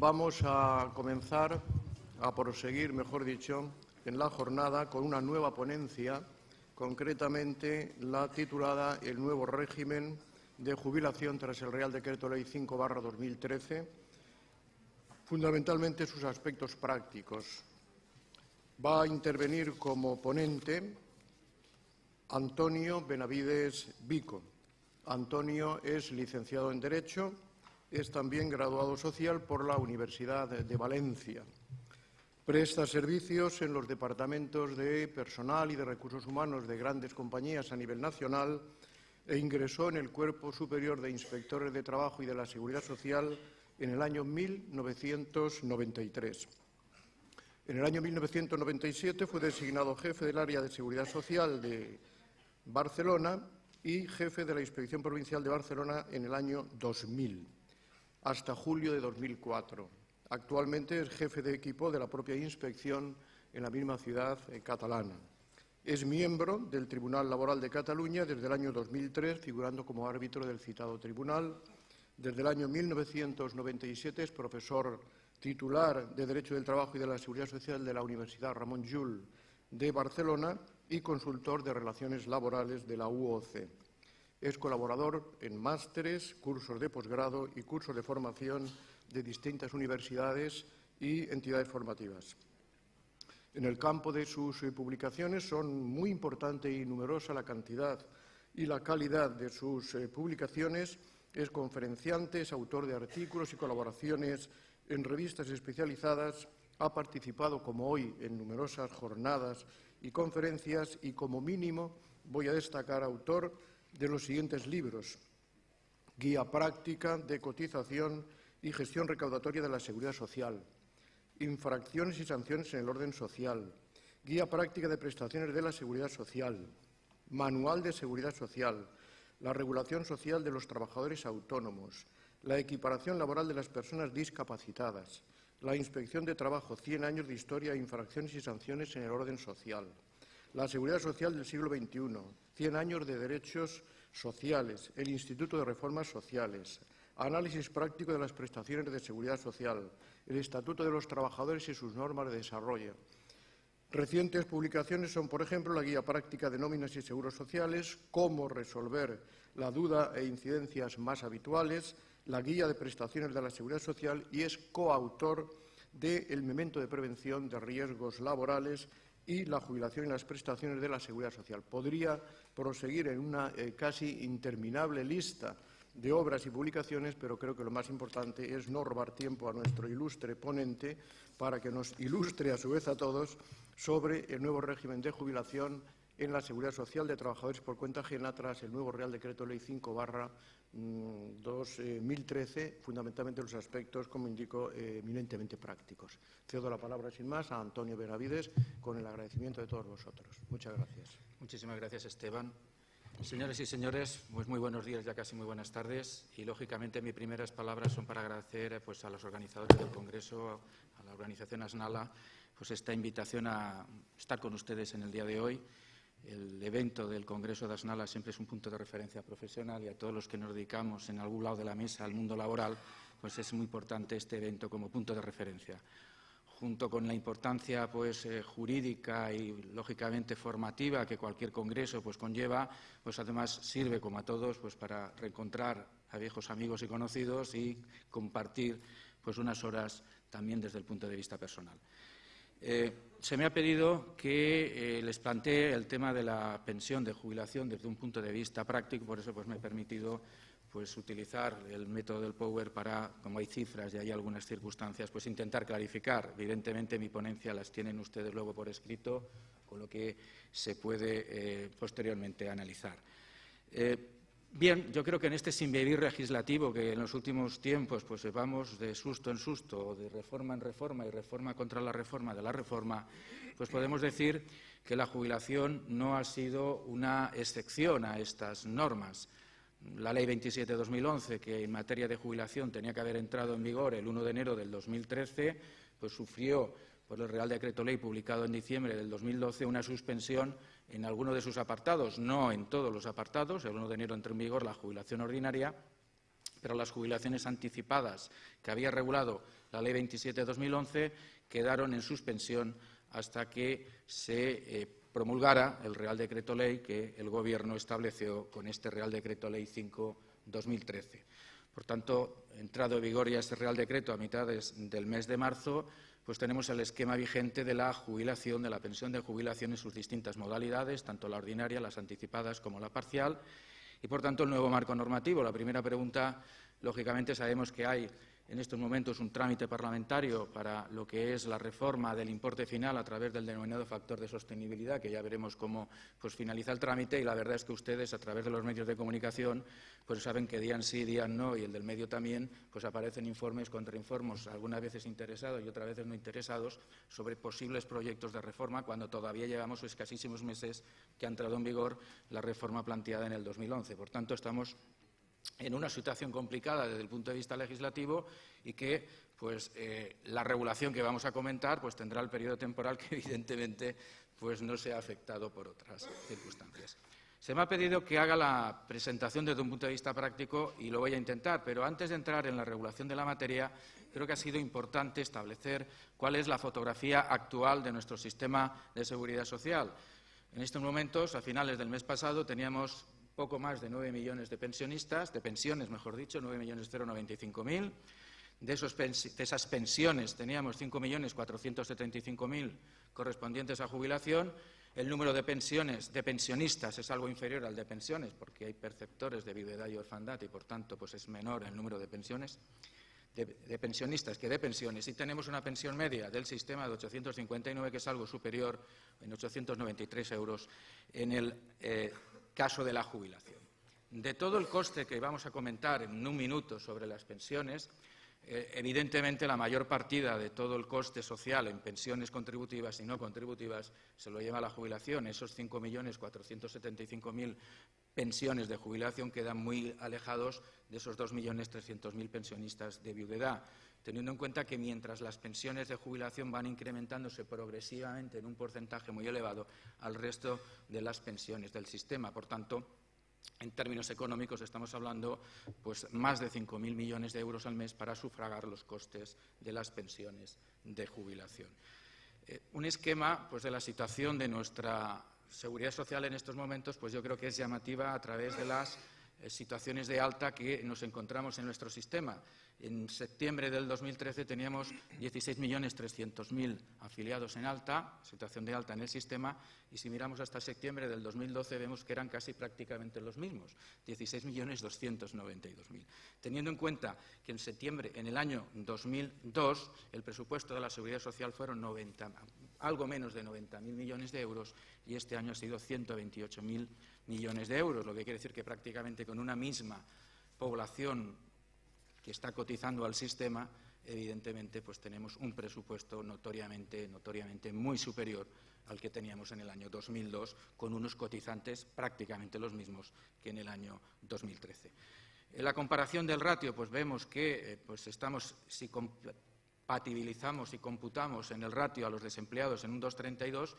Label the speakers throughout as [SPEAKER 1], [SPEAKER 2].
[SPEAKER 1] Vamos a comenzar a proseguir, mejor dicho, en la jornada con una nueva ponencia, concretamente la titulada El nuevo régimen de jubilación tras el Real Decreto Ley 5/2013, fundamentalmente sus aspectos prácticos. Va a intervenir como ponente Antonio Benavides Vico. Antonio es licenciado en Derecho, es también graduado social por la Universidad de Valencia. Presta servicios en los departamentos de personal y de recursos humanos de grandes compañías a nivel nacional e ingresó en el Cuerpo Superior de Inspectores de Trabajo y de la Seguridad Social en el año 1993. En el año 1997 fue designado jefe del área de Seguridad Social de Barcelona y jefe de la Inspección Provincial de Barcelona en el año 2000, hasta julio de 2004. Actualmente es jefe de equipo de la propia inspección en la misma ciudad catalana. Es miembro del Tribunal Laboral de Cataluña desde el año 2003, figurando como árbitro del citado tribunal. Desde el año 1997 es profesor titular de Derecho del Trabajo y de la Seguridad Social de la Universidad Ramon Llull de Barcelona y consultor de Relaciones Laborales de la UOC. Es colaborador en másteres, cursos de posgrado y cursos de formación de distintas universidades y entidades formativas. En el campo de sus publicaciones son muy importante y numerosa la cantidad y la calidad de sus publicaciones. Es conferenciante, es autor de artículos y colaboraciones en revistas especializadas, ha participado, como hoy, en numerosas jornadas y conferencias y, como mínimo, voy a destacar autor de los siguientes libros: Guía práctica de cotización y gestión recaudatoria de la Seguridad Social, Infracciones y sanciones en el orden social, Guía práctica de prestaciones de la Seguridad Social, Manual de Seguridad Social, la regulación social de los trabajadores autónomos, la equiparación laboral de las personas discapacitadas, la inspección de trabajo, 100 años de historia, infracciones y sanciones en el orden social, la seguridad social del siglo XXI, 100 años de derechos sociales, el Instituto de Reformas Sociales, análisis práctico de las prestaciones de seguridad social, el Estatuto de los Trabajadores y sus normas de desarrollo. Recientes publicaciones son, por ejemplo, la Guía práctica de nóminas y seguros sociales, Cómo resolver la duda e incidencias más habituales, la Guía de prestaciones de la Seguridad Social y es coautor del Memento de prevención de riesgos laborales y la jubilación y las prestaciones de la Seguridad Social. Podría proseguir en una casi interminable lista de obras y publicaciones, pero creo que lo más importante es no robar tiempo a nuestro ilustre ponente para que nos ilustre a su vez a todos sobre el nuevo régimen de jubilación en la Seguridad Social de trabajadores por cuenta ajena tras el nuevo Real Decreto Ley 5/2013, fundamentalmente los aspectos, como indico, eminentemente prácticos. Cedo la palabra, sin más, a Antonio Benavides, con el agradecimiento de todos vosotros. Muchas gracias.
[SPEAKER 2] Muchísimas gracias, Esteban. Señores y señores, pues muy buenos días, ya casi muy buenas tardes. Y, lógicamente, mis primeras palabras son para agradecer a los organizadores del Congreso, a la organización ASNALA, pues esta invitación a estar con ustedes en el día de hoy. El evento del Congreso de ASNALA siempre es un punto de referencia profesional y a todos los que nos dedicamos en algún lado de la mesa al mundo laboral, pues es muy importante este evento como punto de referencia. Junto con la importancia jurídica y, lógicamente, formativa que cualquier congreso conlleva, además sirve, como a todos, para reencontrar a viejos amigos y conocidos y compartir unas horas también desde el punto de vista personal. Se me ha pedido que les plantee el tema de la pensión de jubilación desde un punto de vista práctico, por eso me he permitido utilizar el método del Power para, como hay cifras y hay algunas circunstancias, intentar clarificar. Evidentemente, mi ponencia las tienen ustedes luego por escrito, con lo que se puede posteriormente analizar. Bien, yo creo que en este sinvivir legislativo que en los últimos tiempos vamos de susto en susto, o de reforma en reforma y reforma contra la reforma de la reforma, podemos decir que la jubilación no ha sido una excepción a estas normas. La Ley 27/2011, que en materia de jubilación tenía que haber entrado en vigor el 1 de enero del 2013, sufrió por el Real Decreto Ley publicado en diciembre del 2012 una suspensión en alguno de sus apartados, no en todos los apartados. El 1 de enero entró en vigor la jubilación ordinaria pero las jubilaciones anticipadas que había regulado la Ley 27/2011 quedaron en suspensión hasta que se promulgara el Real Decreto Ley que el Gobierno estableció con este Real Decreto Ley 5/2013. Por tanto, entrado en vigor ya este Real Decreto a mitades del mes de marzo, pues tenemos el esquema vigente de la jubilación, de la pensión de jubilación en sus distintas modalidades, tanto la ordinaria, las anticipadas como la parcial, y por tanto el nuevo marco normativo. La primera pregunta, lógicamente, sabemos que hay en estos momentos un trámite parlamentario para lo que es la reforma del importe final a través del denominado factor de sostenibilidad, que ya veremos cómo finaliza el trámite, y la verdad es que ustedes, a través de los medios de comunicación, pues saben que día sí, día no, y el del medio también, pues aparecen informes, contrainformes, algunas veces interesados y otras veces no interesados, sobre posibles proyectos de reforma, cuando todavía llevamos escasísimos meses que ha entrado en vigor la reforma planteada en el 2011. Por tanto, estamos en una situación complicada desde el punto de vista legislativo y que la regulación que vamos a comentar tendrá el periodo temporal que evidentemente no sea afectado por otras circunstancias. Se me ha pedido que haga la presentación desde un punto de vista práctico y lo voy a intentar, pero antes de entrar en la regulación de la materia, creo que ha sido importante establecer cuál es la fotografía actual de nuestro sistema de seguridad social. En estos momentos, a finales del mes pasado, teníamos poco más de 9 millones de pensionistas, de pensiones, mejor dicho, 9.095.000. De esas pensiones teníamos 5.475.000 correspondientes a jubilación. El número de pensionistas es algo inferior al de pensiones, porque hay perceptores de viudedad y orfandad y, por tanto, es menor el número de pensiones, de pensionistas que de pensiones. Y tenemos una pensión media del sistema de 859, que es algo superior, en 893 euros, en el caso de la jubilación. De todo el coste que vamos a comentar en un minuto sobre las pensiones, evidentemente la mayor partida de todo el coste social en pensiones contributivas y no contributivas se lo lleva la jubilación. Esos 5.475.000 pensiones de jubilación quedan muy alejados de esos 2.300.000 pensionistas de viudedad, teniendo en cuenta que mientras las pensiones de jubilación van incrementándose progresivamente en un porcentaje muy elevado al resto de las pensiones del sistema. Por tanto, en términos económicos estamos hablando más de 5.000 millones de euros al mes para sufragar los costes de las pensiones de jubilación. Un esquema de la situación de nuestra seguridad social en estos momentos, yo creo que es llamativa a través de las situaciones de alta que nos encontramos en nuestro sistema. En septiembre del 2013 teníamos 16.300.000 afiliados en alta, situación de alta en el sistema, y si miramos hasta septiembre del 2012 vemos que eran casi prácticamente los mismos, 16.292.000. Teniendo en cuenta que en septiembre, en el año 2002, el presupuesto de la Seguridad Social fueron algo menos de 90.000 millones de euros y este año ha sido 128.000 millones de euros, lo que quiere decir que prácticamente con una misma población que está cotizando al sistema, evidentemente tenemos un presupuesto notoriamente muy superior al que teníamos en el año 2002, con unos cotizantes prácticamente los mismos que en el año 2013. En la comparación del ratio, vemos que estamos, si compatibilizamos y computamos en el ratio a los desempleados en un 2,32,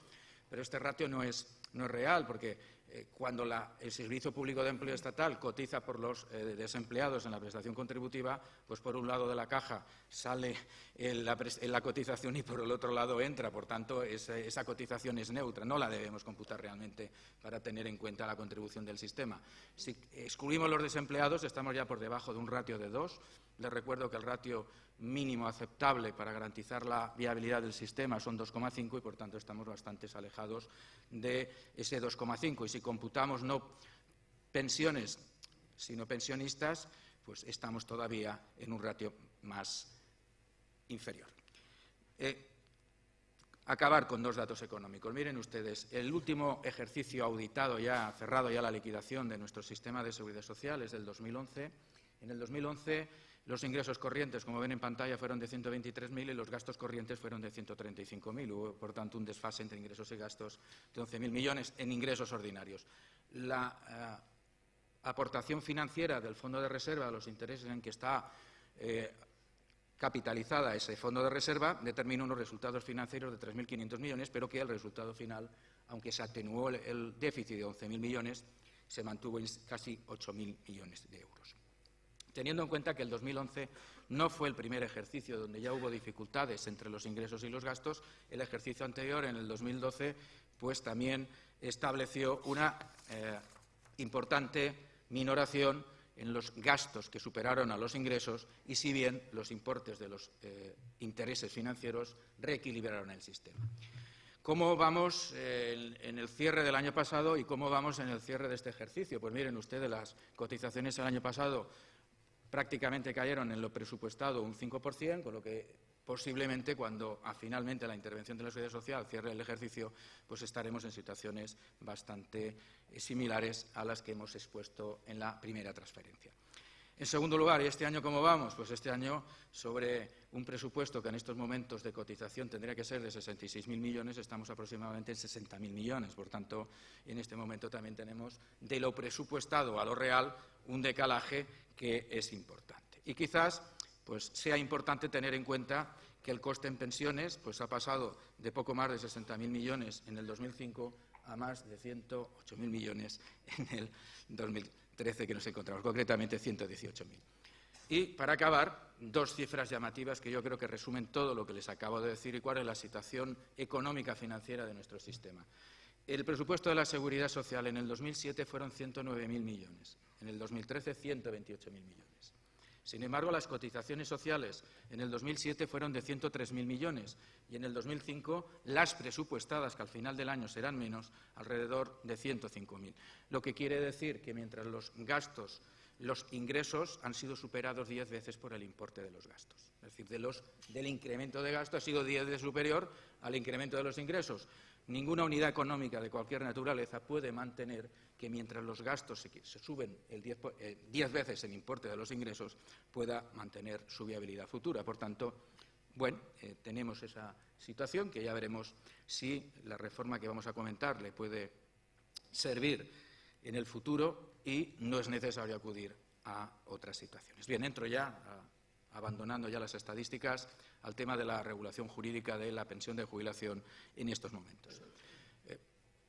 [SPEAKER 2] pero este ratio no es real, porque cuando el Servicio Público de Empleo Estatal cotiza por los desempleados en la prestación contributiva, por un lado de la caja sale la cotización y por el otro lado entra. Por tanto, esa cotización es neutra, no la debemos computar realmente para tener en cuenta la contribución del sistema. Si excluimos los desempleados, estamos ya por debajo de un ratio de 2. Les recuerdo que el ratio mínimo aceptable para garantizar la viabilidad del sistema son 2,5 y, por tanto, estamos bastante alejados de ese 2,5. Y si computamos no pensiones, sino pensionistas, estamos todavía en un ratio más inferior. Acabar con dos datos económicos. Miren ustedes, el último ejercicio auditado ya, cerrado ya la liquidación de nuestro sistema de seguridad social es del 2011. En el 2011 los ingresos corrientes, como ven en pantalla, fueron de 123.000 y los gastos corrientes fueron de 135.000. Hubo, por tanto, un desfase entre ingresos y gastos de 11.000 millones en ingresos ordinarios. La aportación financiera del fondo de reserva, los intereses en que está capitalizada ese fondo de reserva, determina unos resultados financieros de 3.500 millones, pero que el resultado final, aunque se atenuó el déficit de 11.000 millones, se mantuvo en casi 8.000 millones de euros. teniendo en cuenta que el 2011 no fue el primer ejercicio donde ya hubo dificultades entre los ingresos y los gastos. El ejercicio anterior, en el 2012, pues también estableció una importante minoración en los gastos que superaron a los ingresos y, si bien los importes de los intereses financieros reequilibraron el sistema. ¿Cómo vamos en el cierre del año pasado y cómo vamos en el cierre de este ejercicio? Pues miren ustedes, las cotizaciones el año pasado prácticamente cayeron en lo presupuestado un 5%, con lo que posiblemente cuando finalmente la intervención de la Seguridad Social cierre el ejercicio, pues estaremos en situaciones bastante similares a las que hemos expuesto en la primera transferencia. En segundo lugar, ¿y este año cómo vamos? Pues este año, sobre un presupuesto que en estos momentos de cotización tendría que ser de 66.000 millones, estamos aproximadamente en 60.000 millones. Por tanto, en este momento también tenemos de lo presupuestado a lo real un decalaje que es importante. Y quizás pues, sea importante tener en cuenta que el coste en pensiones pues, ha pasado de poco más de 60.000 millones en el 2005 a más de 108.000 millones en el 2013, que nos encontramos, concretamente 118.000. Y, para acabar, dos cifras llamativas que yo creo que resumen todo lo que les acabo de decir y cuál es la situación económica financiera de nuestro sistema. El presupuesto de la Seguridad Social en el 2007 fueron 109.000 millones, en el 2013 128.000 millones. Sin embargo, las cotizaciones sociales en el 2007 fueron de 103.000 millones y en el 2005 las presupuestadas, que al final del año serán menos, alrededor de 105.000. Lo que quiere decir que mientras los gastos, los ingresos han sido superados 10 veces por el importe de los gastos. Es decir, del incremento de gasto ha sido 10 veces superior al incremento de los ingresos. Ninguna unidad económica de cualquier naturaleza puede mantener que mientras los gastos se suben 10 veces el importe de los ingresos, pueda mantener su viabilidad futura. Por tanto, bueno, tenemos esa situación que ya veremos si la reforma que vamos a comentar le puede servir en el futuro y no es necesario acudir a otras situaciones. Bien, entro ya, abandonando ya las estadísticas, al tema de la regulación jurídica de la pensión de jubilación en estos momentos.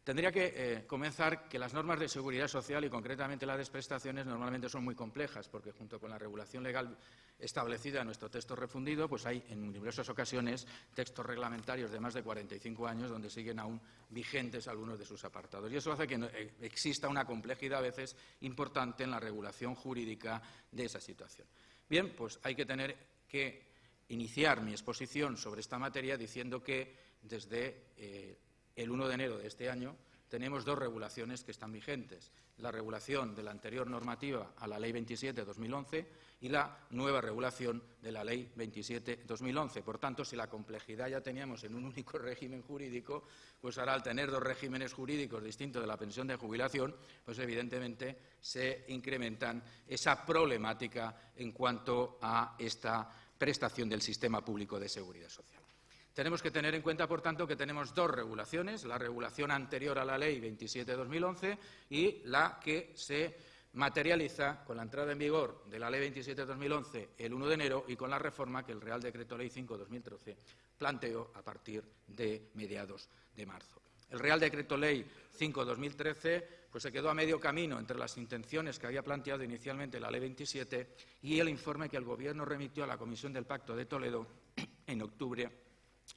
[SPEAKER 2] Tendría que comenzar que las normas de seguridad social y concretamente las de prestaciones normalmente son muy complejas porque junto con la regulación legal establecida en nuestro texto refundido pues hay en diversas ocasiones textos reglamentarios de más de 45 años donde siguen aún vigentes algunos de sus apartados y eso hace que exista una complejidad a veces importante en la regulación jurídica de esa situación. Bien, pues hay que tener que iniciar mi exposición sobre esta materia diciendo que desde el 1 de enero de este año tenemos dos regulaciones que están vigentes, la regulación de la anterior normativa a la Ley 27/2011 y la nueva regulación de la Ley 27/2011. Por tanto, si la complejidad ya teníamos en un único régimen jurídico, pues ahora al tener dos regímenes jurídicos distintos de la pensión de jubilación, pues evidentemente se incrementan esa problemática en cuanto a esta prestación del sistema público de seguridad social. Tenemos que tener en cuenta, por tanto, que tenemos dos regulaciones, la regulación anterior a la Ley 27/2011 y la que se materializa con la entrada en vigor de la Ley 27/2011 el 1 de enero y con la reforma que el Real Decreto Ley 5/2013 planteó a partir de mediados de marzo. El Real Decreto Ley 5/2013 pues se quedó a medio camino entre las intenciones que había planteado inicialmente la Ley 27 y el informe que el Gobierno remitió a la Comisión del Pacto de Toledo en octubre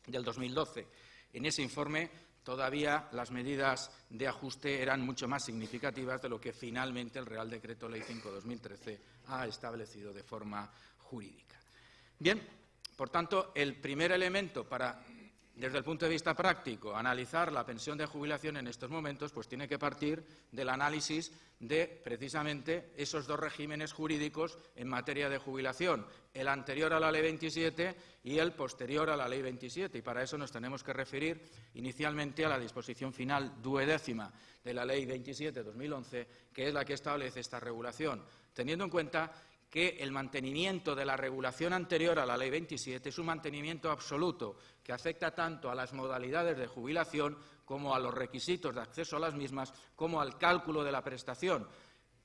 [SPEAKER 2] del 2012. En ese informe todavía las medidas de ajuste eran mucho más significativas de lo que finalmente el Real Decreto Ley 5/2013 ha establecido de forma jurídica. Bien, por tanto, el primer elemento para, desde el punto de vista práctico, analizar la pensión de jubilación en estos momentos, pues tiene que partir del análisis de, precisamente, esos dos regímenes jurídicos en materia de jubilación, el anterior a la Ley 27 y el posterior a la Ley 27. Y para eso nos tenemos que referir inicialmente a la disposición final duodécima de la Ley 27/2011, que es la que establece esta regulación, teniendo en cuenta que el mantenimiento de la regulación anterior a la Ley 27 es un mantenimiento absoluto que afecta tanto a las modalidades de jubilación como a los requisitos de acceso a las mismas, como al cálculo de la prestación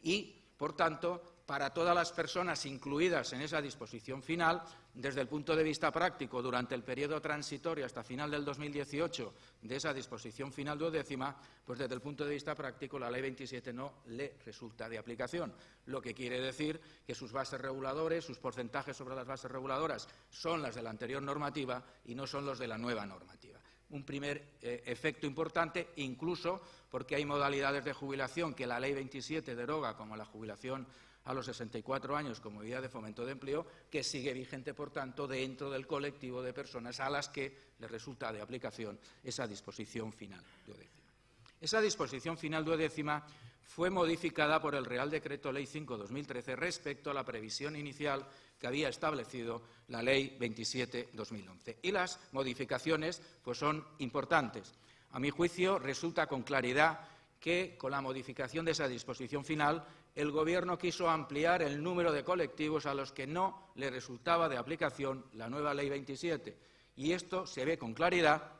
[SPEAKER 2] y, por tanto, para todas las personas incluidas en esa disposición final desde el punto de vista práctico, durante el periodo transitorio hasta final del 2018 de esa disposición final 12ª, pues desde el punto de vista práctico la Ley 27 no le resulta de aplicación, lo que quiere decir que sus bases reguladoras, sus porcentajes sobre las bases reguladoras son las de la anterior normativa y no son los de la nueva normativa. Un primer efecto importante, incluso porque hay modalidades de jubilación que la Ley 27 deroga, como la jubilación a los 64 años como medida de fomento de empleo, que sigue vigente, por tanto, dentro del colectivo de personas a las que les resulta de aplicación esa disposición final 12ª. Esa disposición final 12ª fue modificada por el Real Decreto Ley 5/2013 respecto a la previsión inicial que había establecido la Ley 27/2011. Y las modificaciones pues, son importantes. A mi juicio, resulta con claridad que, con la modificación de esa disposición final, el Gobierno quiso ampliar el número de colectivos a los que no le resultaba de aplicación la nueva Ley 27. Y esto se ve con claridad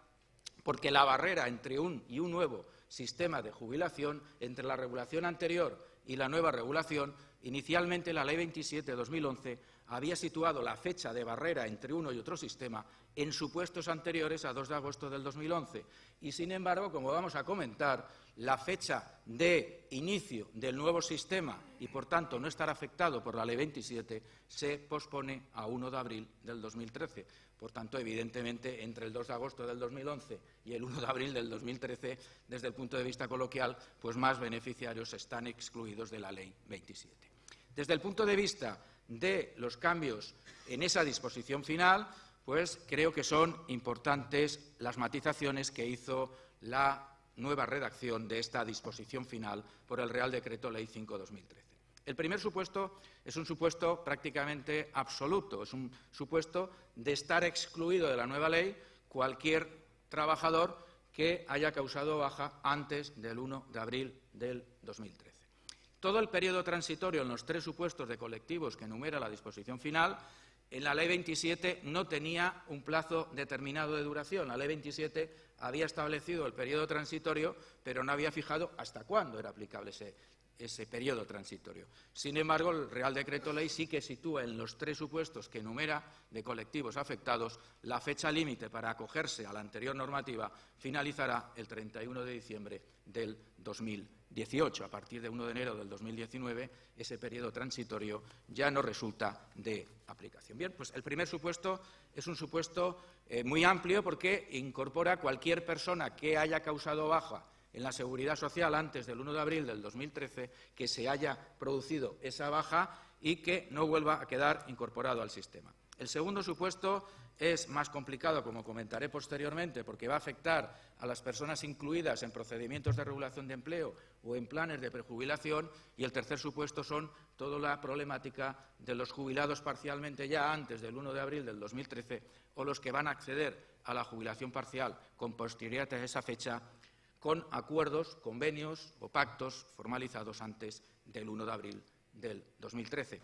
[SPEAKER 2] porque la barrera entre un y un nuevo sistema de jubilación, entre la regulación anterior y la nueva regulación, inicialmente la Ley 27/2011 había situado la fecha de barrera entre uno y otro sistema en supuestos anteriores a 2 de agosto del 2011. Y, sin embargo, como vamos a comentar, la fecha de inicio del nuevo sistema y, por tanto, no estar afectado por la Ley 27 se pospone a 1 de abril del 2013. Por tanto, evidentemente, entre el 2 de agosto del 2011 y el 1 de abril del 2013, desde el punto de vista coloquial, pues más beneficiarios están excluidos de la Ley 27. Desde el punto de vista de los cambios en esa disposición final, pues creo que son importantes las matizaciones que hizo la nueva redacción de esta disposición final por el Real Decreto Ley 5/2013. El primer supuesto es un supuesto prácticamente absoluto, es un supuesto de estar excluido de la nueva ley cualquier trabajador que haya causado baja antes del 1 de abril del 2013. Todo el periodo transitorio en los 3 supuestos de colectivos que enumera la disposición final, en la Ley 27 no tenía un plazo determinado de duración. La Ley 27 había establecido el periodo transitorio, pero no había fijado hasta cuándo era aplicable ese periodo transitorio. Sin embargo, el Real Decreto Ley sí que sitúa en los 3 supuestos que enumera de colectivos afectados la fecha límite para acogerse a la anterior normativa finalizará el 31 de diciembre del 2018. A partir de 1 de enero del 2019, ese periodo transitorio ya no resulta de aplicación. Bien, pues el primer supuesto es un supuesto muy amplio porque incorpora cualquier persona que haya causado baja en la Seguridad Social antes del 1 de abril del 2013, que se haya producido esa baja y que no vuelva a quedar incorporado al sistema. El segundo supuesto es más complicado, como comentaré posteriormente, porque va a afectar a las personas incluidas en procedimientos de regulación de empleo o en planes de prejubilación, y el tercer supuesto son toda la problemática de los jubilados parcialmente ya antes del 1 de abril del 2013 o los que van a acceder a la jubilación parcial con posterioridad a esa fecha, con acuerdos, convenios o pactos formalizados antes del 1 de abril del 2013.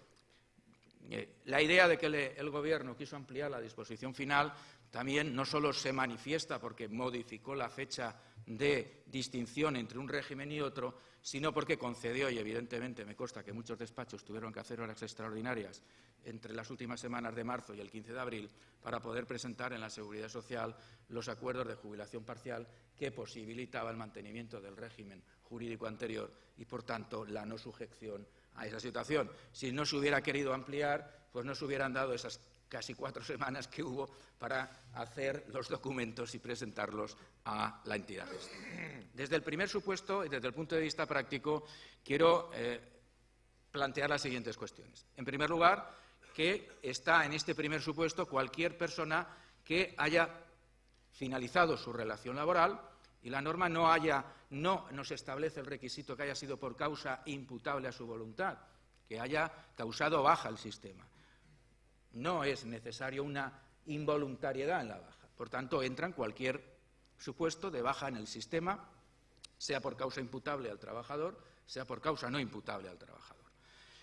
[SPEAKER 2] La idea de que el Gobierno quiso ampliar la disposición final también no solo se manifiesta porque modificó la fecha de distinción entre un régimen y otro, sino porque concedió, y evidentemente me consta que muchos despachos tuvieron que hacer horas extraordinarias entre las últimas semanas de marzo y el 15 de abril para poder presentar en la Seguridad Social los acuerdos de jubilación parcial que posibilitaba el mantenimiento del régimen jurídico anterior y, por tanto, la no sujeción a esa situación. Si no se hubiera querido ampliar, pues no se hubieran dado esas casi 4 semanas que hubo para hacer los documentos y presentarlos a la entidad gestora. Desde el primer supuesto y desde el punto de vista práctico, quiero plantear las siguientes cuestiones. En primer lugar, que está en este primer supuesto cualquier persona que haya finalizado su relación laboral y la norma no se establece el requisito que haya sido por causa imputable a su voluntad, que haya causado baja al sistema. No es necesario una involuntariedad en la baja. Por tanto, entra en cualquier supuesto de baja en el sistema, sea por causa imputable al trabajador, sea por causa no imputable al trabajador.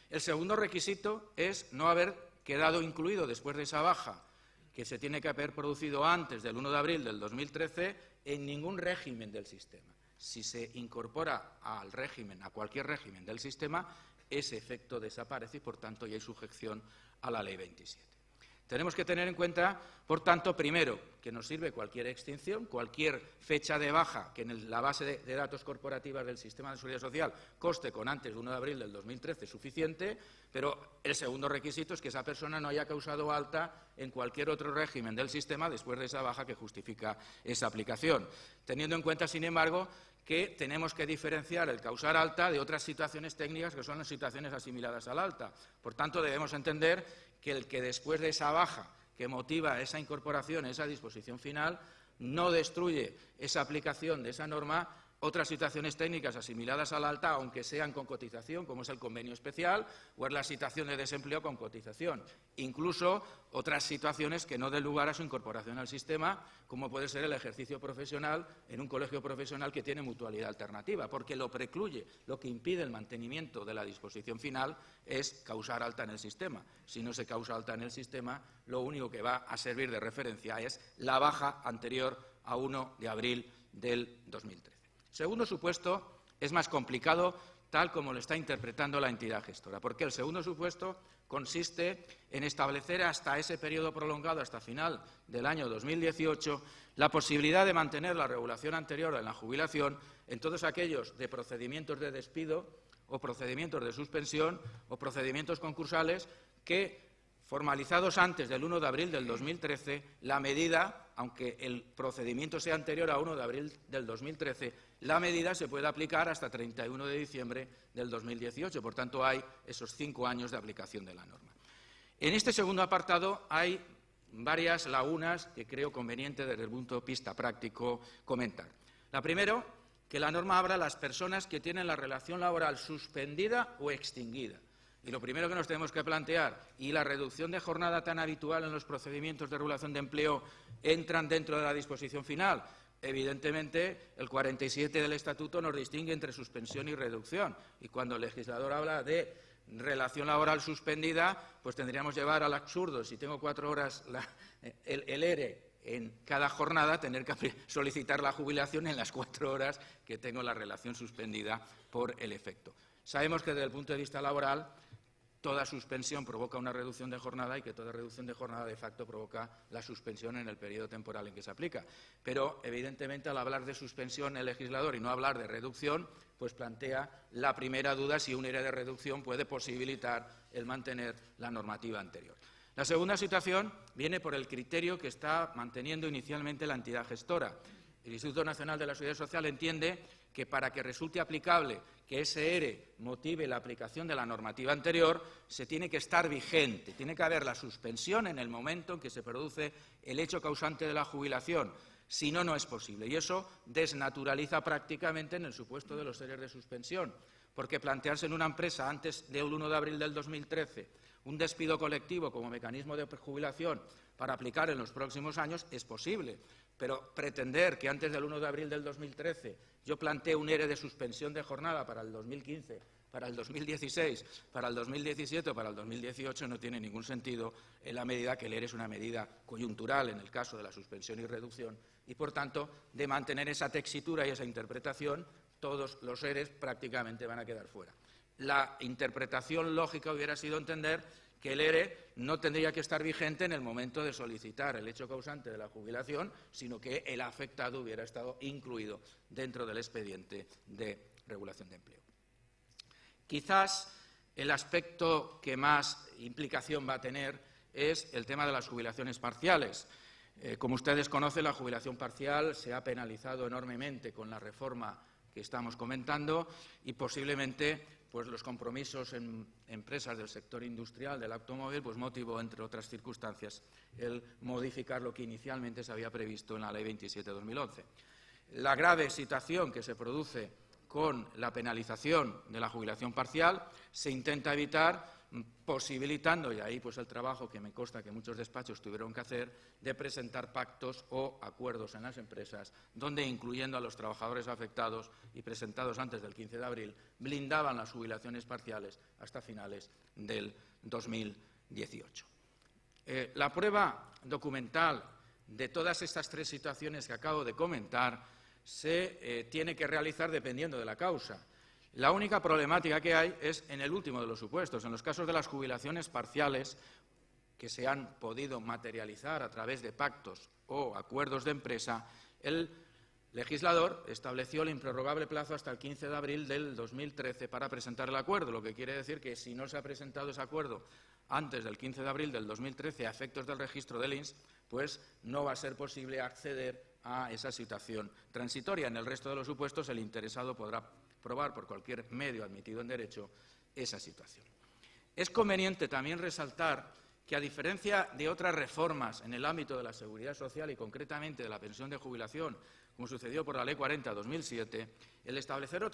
[SPEAKER 2] El segundo requisito es no haber quedado incluido después de esa baja, que se tiene que haber producido antes del 1 de abril del 2013, en ningún régimen del sistema. Si se incorpora al régimen, a cualquier régimen del sistema, ese efecto desaparece y, por tanto, ya hay sujeción a la Ley 27. Tenemos que tener en cuenta, por tanto, primero, que nos sirve cualquier extinción, cualquier fecha de baja que en la base de datos corporativas del sistema de seguridad social conste con antes de 1 de abril del 2013 suficiente, pero el segundo requisito es que esa persona no haya causado alta en cualquier otro régimen del sistema después de esa baja que justifica esa aplicación. Teniendo en cuenta, sin embargo, que tenemos que diferenciar el causar alta de otras situaciones técnicas que son las situaciones asimiladas al alta. Por tanto, debemos entender que el que después de esa baja que motiva esa incorporación, esa disposición final, no destruye esa aplicación de esa norma otras situaciones técnicas asimiladas al alta, aunque sean con cotización, como es el convenio especial, o es la situación de desempleo con cotización. Incluso otras situaciones que no den lugar a su incorporación al sistema, como puede ser el ejercicio profesional en un colegio profesional que tiene mutualidad alternativa, porque lo precluye, lo que impide el mantenimiento de la disposición final es causar alta en el sistema. Si no se causa alta en el sistema, lo único que va a servir de referencia es la baja anterior a 1 de abril del 2013. Segundo supuesto es más complicado, tal como lo está interpretando la entidad gestora, porque el segundo supuesto consiste en establecer hasta ese periodo prolongado, hasta final del año 2018, la posibilidad de mantener la regulación anterior en la jubilación en todos aquellos de procedimientos de despido o procedimientos de suspensión o procedimientos concursales que, formalizados antes del 1 de abril del 2013, la medida, aunque el procedimiento sea anterior a 1 de abril del 2013, la medida se puede aplicar hasta 31 de diciembre del 2018. Por tanto, hay esos 5 años de aplicación de la norma. En este segundo apartado hay varias lagunas que creo conveniente desde el punto de vista práctico comentar. La primera, que la norma habla a las personas que tienen la relación laboral suspendida o extinguida. Y lo primero que nos tenemos que plantear, ¿y la reducción de jornada tan habitual en los procedimientos de regulación de empleo entran dentro de la disposición final? Evidentemente, el 47 del Estatuto nos distingue entre suspensión y reducción. Y cuando el legislador habla de relación laboral suspendida, pues tendríamos que llevar al absurdo, si tengo 4 horas el ERE en cada jornada, tener que solicitar la jubilación en las 4 horas que tengo la relación suspendida por el efecto. Sabemos que desde el punto de vista laboral, toda suspensión provoca una reducción de jornada y que toda reducción de jornada de facto provoca la suspensión en el periodo temporal en que se aplica. Pero, evidentemente, al hablar de suspensión el legislador y no hablar de reducción, pues plantea la primera duda si un ERE de reducción puede posibilitar el mantener la normativa anterior. La segunda situación viene por el criterio que está manteniendo inicialmente la entidad gestora. El Instituto Nacional de la Seguridad Social entiende que para que resulte aplicable que ese ERE motive la aplicación de la normativa anterior, se tiene que estar vigente, tiene que haber la suspensión en el momento en que se produce el hecho causante de la jubilación. Si no, no es posible. Y eso desnaturaliza prácticamente en el supuesto de los ERE de suspensión, porque plantearse en una empresa antes del 1 de abril del 2013 un despido colectivo como mecanismo de jubilación para aplicar en los próximos años es posible. Pero pretender que antes del 1 de abril del 2013 yo plantee un ERE de suspensión de jornada para el 2015, para el 2016, para el 2017 o para el 2018 no tiene ningún sentido en la medida que el ERE es una medida coyuntural en el caso de la suspensión y reducción y, por tanto, de mantener esa textura y esa interpretación, todos los EREs prácticamente van a quedar fuera. La interpretación lógica hubiera sido entender que el ERE no tendría que estar vigente en el momento de solicitar el hecho causante de la jubilación, sino que el afectado hubiera estado incluido dentro del expediente de regulación de empleo. Quizás el aspecto que más implicación va a tener es el tema de las jubilaciones parciales. Como ustedes conocen, la jubilación parcial se ha penalizado enormemente con la reforma que estamos comentando y posiblemente pues los compromisos en empresas del sector industrial del automóvil pues motivó, entre otras circunstancias, el modificar lo que inicialmente se había previsto en la Ley 27/2011. La grave situación que se produce con la penalización de la jubilación parcial se intenta evitar posibilitando, y ahí pues el trabajo que me consta que muchos despachos tuvieron que hacer, de presentar pactos o acuerdos en las empresas donde, incluyendo a los trabajadores afectados y presentados antes del 15 de abril, blindaban las jubilaciones parciales hasta finales del 2018. La prueba documental de todas estas 3 situaciones que acabo de comentar se tiene que realizar dependiendo de la causa. La única problemática que hay es en el último de los supuestos, en los casos de las jubilaciones parciales, que se han podido materializar a través de pactos o acuerdos de empresa, el legislador estableció el improrrogable plazo hasta el 15 de abril del 2013 para presentar el acuerdo, lo que quiere decir que si no se ha presentado ese acuerdo antes del 15 de abril del 2013 a efectos del registro del INS, pues no va a ser posible acceder a esa situación transitoria. En el resto de los supuestos, el interesado podrá probar por cualquier medio admitido en derecho esa situación. Es conveniente también resaltar que, a diferencia de otras reformas en el ámbito de la seguridad social y concretamente de la pensión de jubilación, como sucedió por la Ley 40/2007, el establecer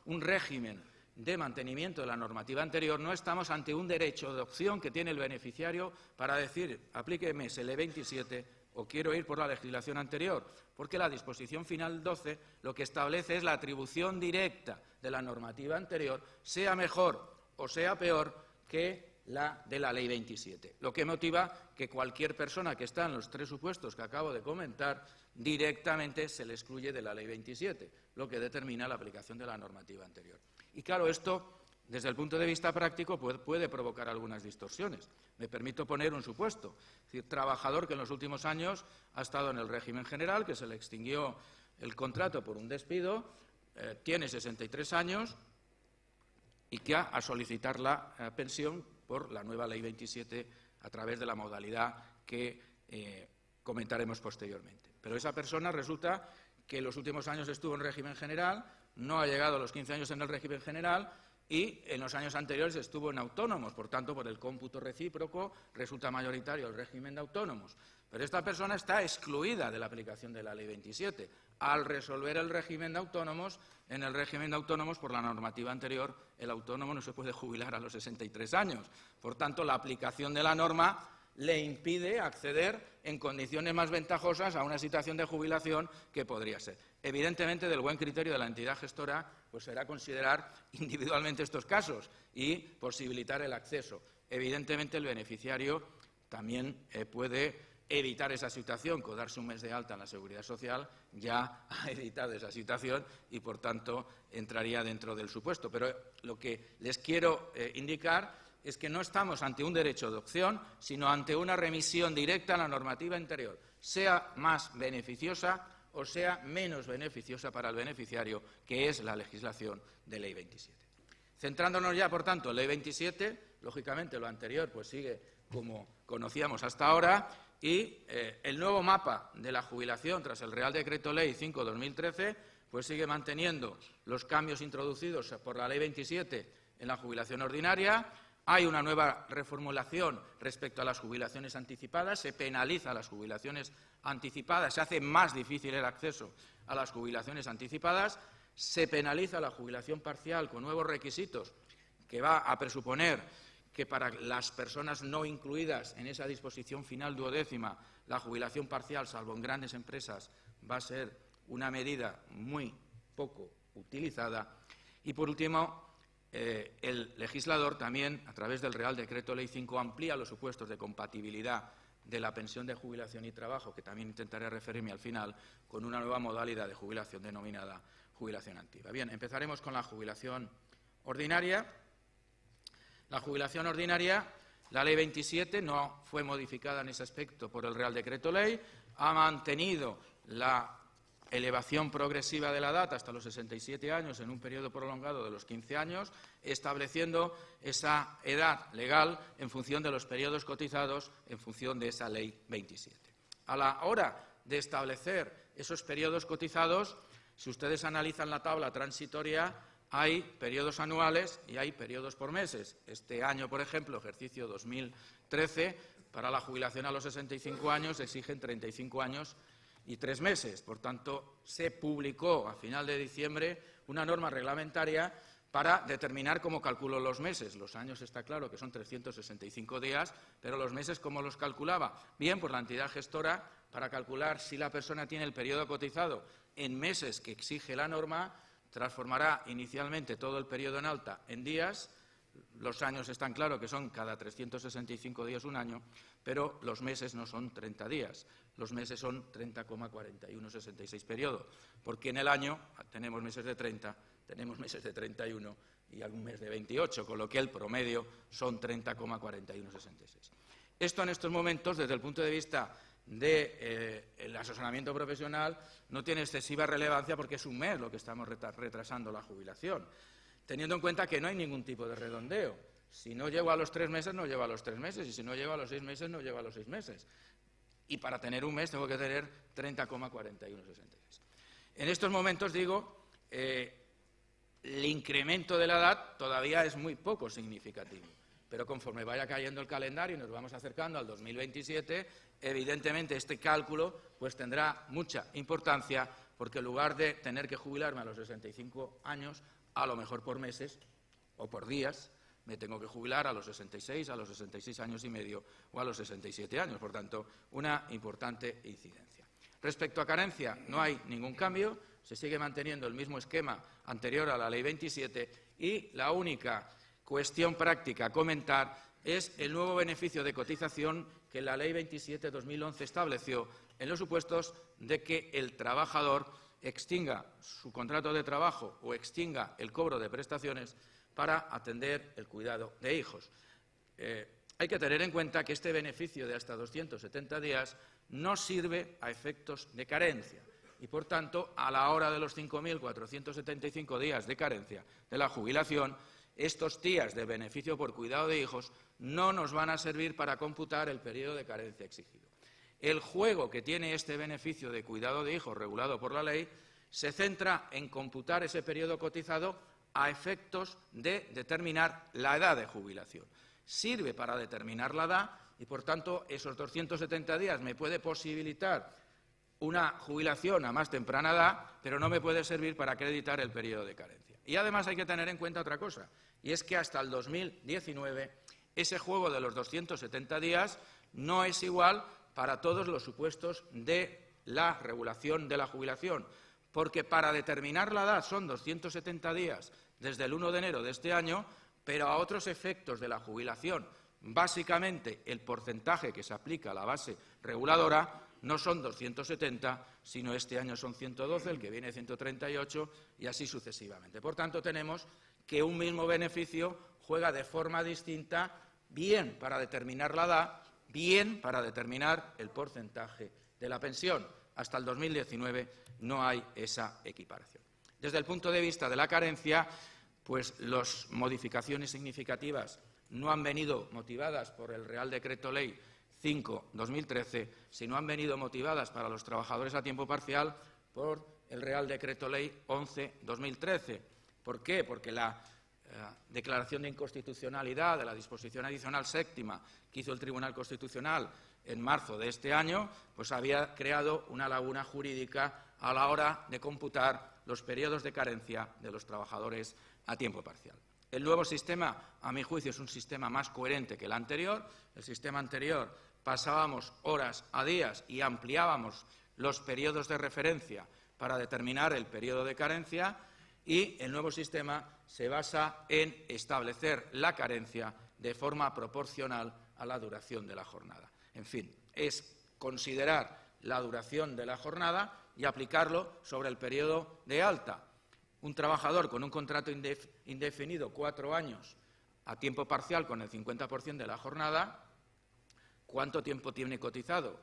[SPEAKER 2] un régimen de mantenimiento de la normativa anterior, no estamos ante un derecho de opción que tiene el beneficiario para decir aplíqueme ese Ley 27 o quiero ir por la legislación anterior, porque la disposición final 12 lo que establece es la atribución directa de la normativa anterior, sea mejor o sea peor que la de la Ley 27, lo que motiva que cualquier persona que está en los tres supuestos que acabo de comentar directamente se le excluye de la Ley 27, lo que determina la aplicación de la normativa anterior. Y claro, esto, desde el punto de vista práctico, puede provocar algunas distorsiones. Me permito poner un supuesto. Es decir, trabajador que en los últimos años ha estado en el régimen general, que se le extinguió el contrato por un despido, tiene 63 años y que a solicitar la pensión por la nueva Ley 27 a través de la modalidad que comentaremos posteriormente. Pero esa persona resulta que en los últimos años estuvo en régimen general, no ha llegado a los 15 años en el régimen general y en los años anteriores estuvo en autónomos. Por tanto, por el cómputo recíproco resulta mayoritario el régimen de autónomos. Pero esta persona está excluida de la aplicación de la Ley 27. Al resolver el régimen de autónomos, en el régimen de autónomos, por la normativa anterior, el autónomo no se puede jubilar a los 63 años. Por tanto, la aplicación de la norma le impide acceder en condiciones más ventajosas a una situación de jubilación que podría ser. Evidentemente, del buen criterio de la entidad gestora, pues será considerar individualmente estos casos y posibilitar el acceso. Evidentemente, el beneficiario también puede evitar esa situación, con darse un mes de alta en la Seguridad Social, ya ha evitado esa situación y, por tanto, entraría dentro del supuesto. Pero lo que les quiero indicar es que no estamos ante un derecho de opción, sino ante una remisión directa a la normativa anterior, sea más beneficiosa o sea menos beneficiosa para el beneficiario, que es la legislación de Ley 27. Centrándonos ya, por tanto, en Ley 27, lógicamente lo anterior pues sigue como conocíamos hasta ahora y el nuevo mapa de la jubilación tras el Real Decreto Ley 5/2013 pues sigue manteniendo los cambios introducidos por la Ley 27 en la jubilación ordinaria. Hay una nueva reformulación respecto a las jubilaciones anticipadas, se penaliza las jubilaciones anticipadas, se hace más difícil el acceso a las jubilaciones anticipadas, se penaliza la jubilación parcial con nuevos requisitos que va a presuponer que para las personas no incluidas en esa disposición final 12ª, la jubilación parcial, salvo en grandes empresas, va a ser una medida muy poco utilizada. Y, por último, el legislador también, a través del Real Decreto Ley 5, amplía los supuestos de compatibilidad de la pensión de jubilación y trabajo, que también intentaré referirme al final, con una nueva modalidad de jubilación denominada jubilación activa. Bien, empezaremos con la jubilación ordinaria. La jubilación ordinaria, la Ley 27 no fue modificada en ese aspecto por el Real Decreto Ley, ha mantenido la elevación progresiva de la edad hasta los 67 años en un periodo prolongado de los 15 años, estableciendo esa edad legal en función de los periodos cotizados en función de esa Ley 27. A la hora de establecer esos periodos cotizados, si ustedes analizan la tabla transitoria, hay periodos anuales y hay periodos por meses. Este año, por ejemplo, ejercicio 2013, para la jubilación a los 65 años exigen 35 años y 3 meses. Por tanto, se publicó a final de diciembre una norma reglamentaria para determinar cómo calculó los meses. Los años está claro que son 365 días, pero los meses, ¿cómo los calculaba? Bien, por la entidad gestora, para calcular si la persona tiene el periodo cotizado en meses que exige la norma, transformará inicialmente todo el periodo en alta en días. Los años están claros que son cada 365 días un año, pero los meses no son 30 días. Los meses son 30,4166 periodos, porque en el año tenemos meses de 30, tenemos meses de 31 y algún mes de 28, con lo que el promedio son 30,4166. Esto en estos momentos, desde el punto de vista del asesoramiento profesional, no tiene excesiva relevancia porque es un mes lo que estamos retrasando la jubilación, teniendo en cuenta que no hay ningún tipo de redondeo. Si no llego a los 3 meses, no llego a los 3 meses, y si no llego a los 6 meses, no llego a los 6 meses. Y para tener un mes tengo que tener 30,4163. En estos momentos, digo, el incremento de la edad todavía es muy poco significativo, pero conforme vaya cayendo el calendario y nos vamos acercando al 2027, evidentemente este cálculo pues tendrá mucha importancia, porque en lugar de tener que jubilarme a los 65 años, a lo mejor por meses o por días, me tengo que jubilar a los 66, a los 66 años y medio o a los 67 años. Por tanto, una importante incidencia. Respecto a carencia, no hay ningún cambio, se sigue manteniendo el mismo esquema anterior a la Ley 27 y la única cuestión práctica a comentar es el nuevo beneficio de cotización que la Ley 27/2011 estableció en los supuestos de que el trabajador extinga su contrato de trabajo o extinga el cobro de prestaciones para atender el cuidado de hijos. Hay que tener en cuenta que este beneficio de hasta 270 días no sirve a efectos de carencia y, por tanto, a la hora de los 5.475 días de carencia de la jubilación, estos días de beneficio por cuidado de hijos no nos van a servir para computar el periodo de carencia exigido. El juego que tiene este beneficio de cuidado de hijos regulado por la ley se centra en computar ese periodo cotizado a efectos de determinar la edad de jubilación. Sirve para determinar la edad y, por tanto, esos 270 días me puede posibilitar una jubilación a más temprana edad, pero no me puede servir para acreditar el periodo de carencia. Y además hay que tener en cuenta otra cosa, y es que hasta el 2019 ese juego de los 270 días no es igual para todos los supuestos de la regulación de la jubilación, porque para determinar la edad son 270 días desde el 1 de enero de este año, pero a otros efectos de la jubilación, básicamente el porcentaje que se aplica a la base reguladora, no son 270, sino este año son 112, el que viene 138 y así sucesivamente. Por tanto, tenemos que un mismo beneficio juega de forma distinta, bien para determinar la edad, bien para determinar el porcentaje de la pensión. Hasta el 2019 no hay esa equiparación. Desde el punto de vista de la carencia, pues las modificaciones significativas no han venido motivadas por el Real Decreto Ley 5/2013, sino han venido motivadas para los trabajadores a tiempo parcial por el Real Decreto Ley 11/2013. ¿Por qué? Porque la declaración de inconstitucionalidad de la disposición adicional séptima que hizo el Tribunal Constitucional en marzo de este año, pues había creado una laguna jurídica a la hora de computar los periodos de carencia de los trabajadores a tiempo parcial. El nuevo sistema, a mi juicio, es un sistema más coherente que el anterior. El sistema anterior pasábamos horas a días y ampliábamos los periodos de referencia para determinar el periodo de carencia, y el nuevo sistema se basa en establecer la carencia de forma proporcional a la duración de la jornada. En fin, es considerar la duración de la jornada y aplicarlo sobre el periodo de alta. Un trabajador con un contrato indefinido, 4 años, a tiempo parcial con el 50% de la jornada, ¿cuánto tiempo tiene cotizado?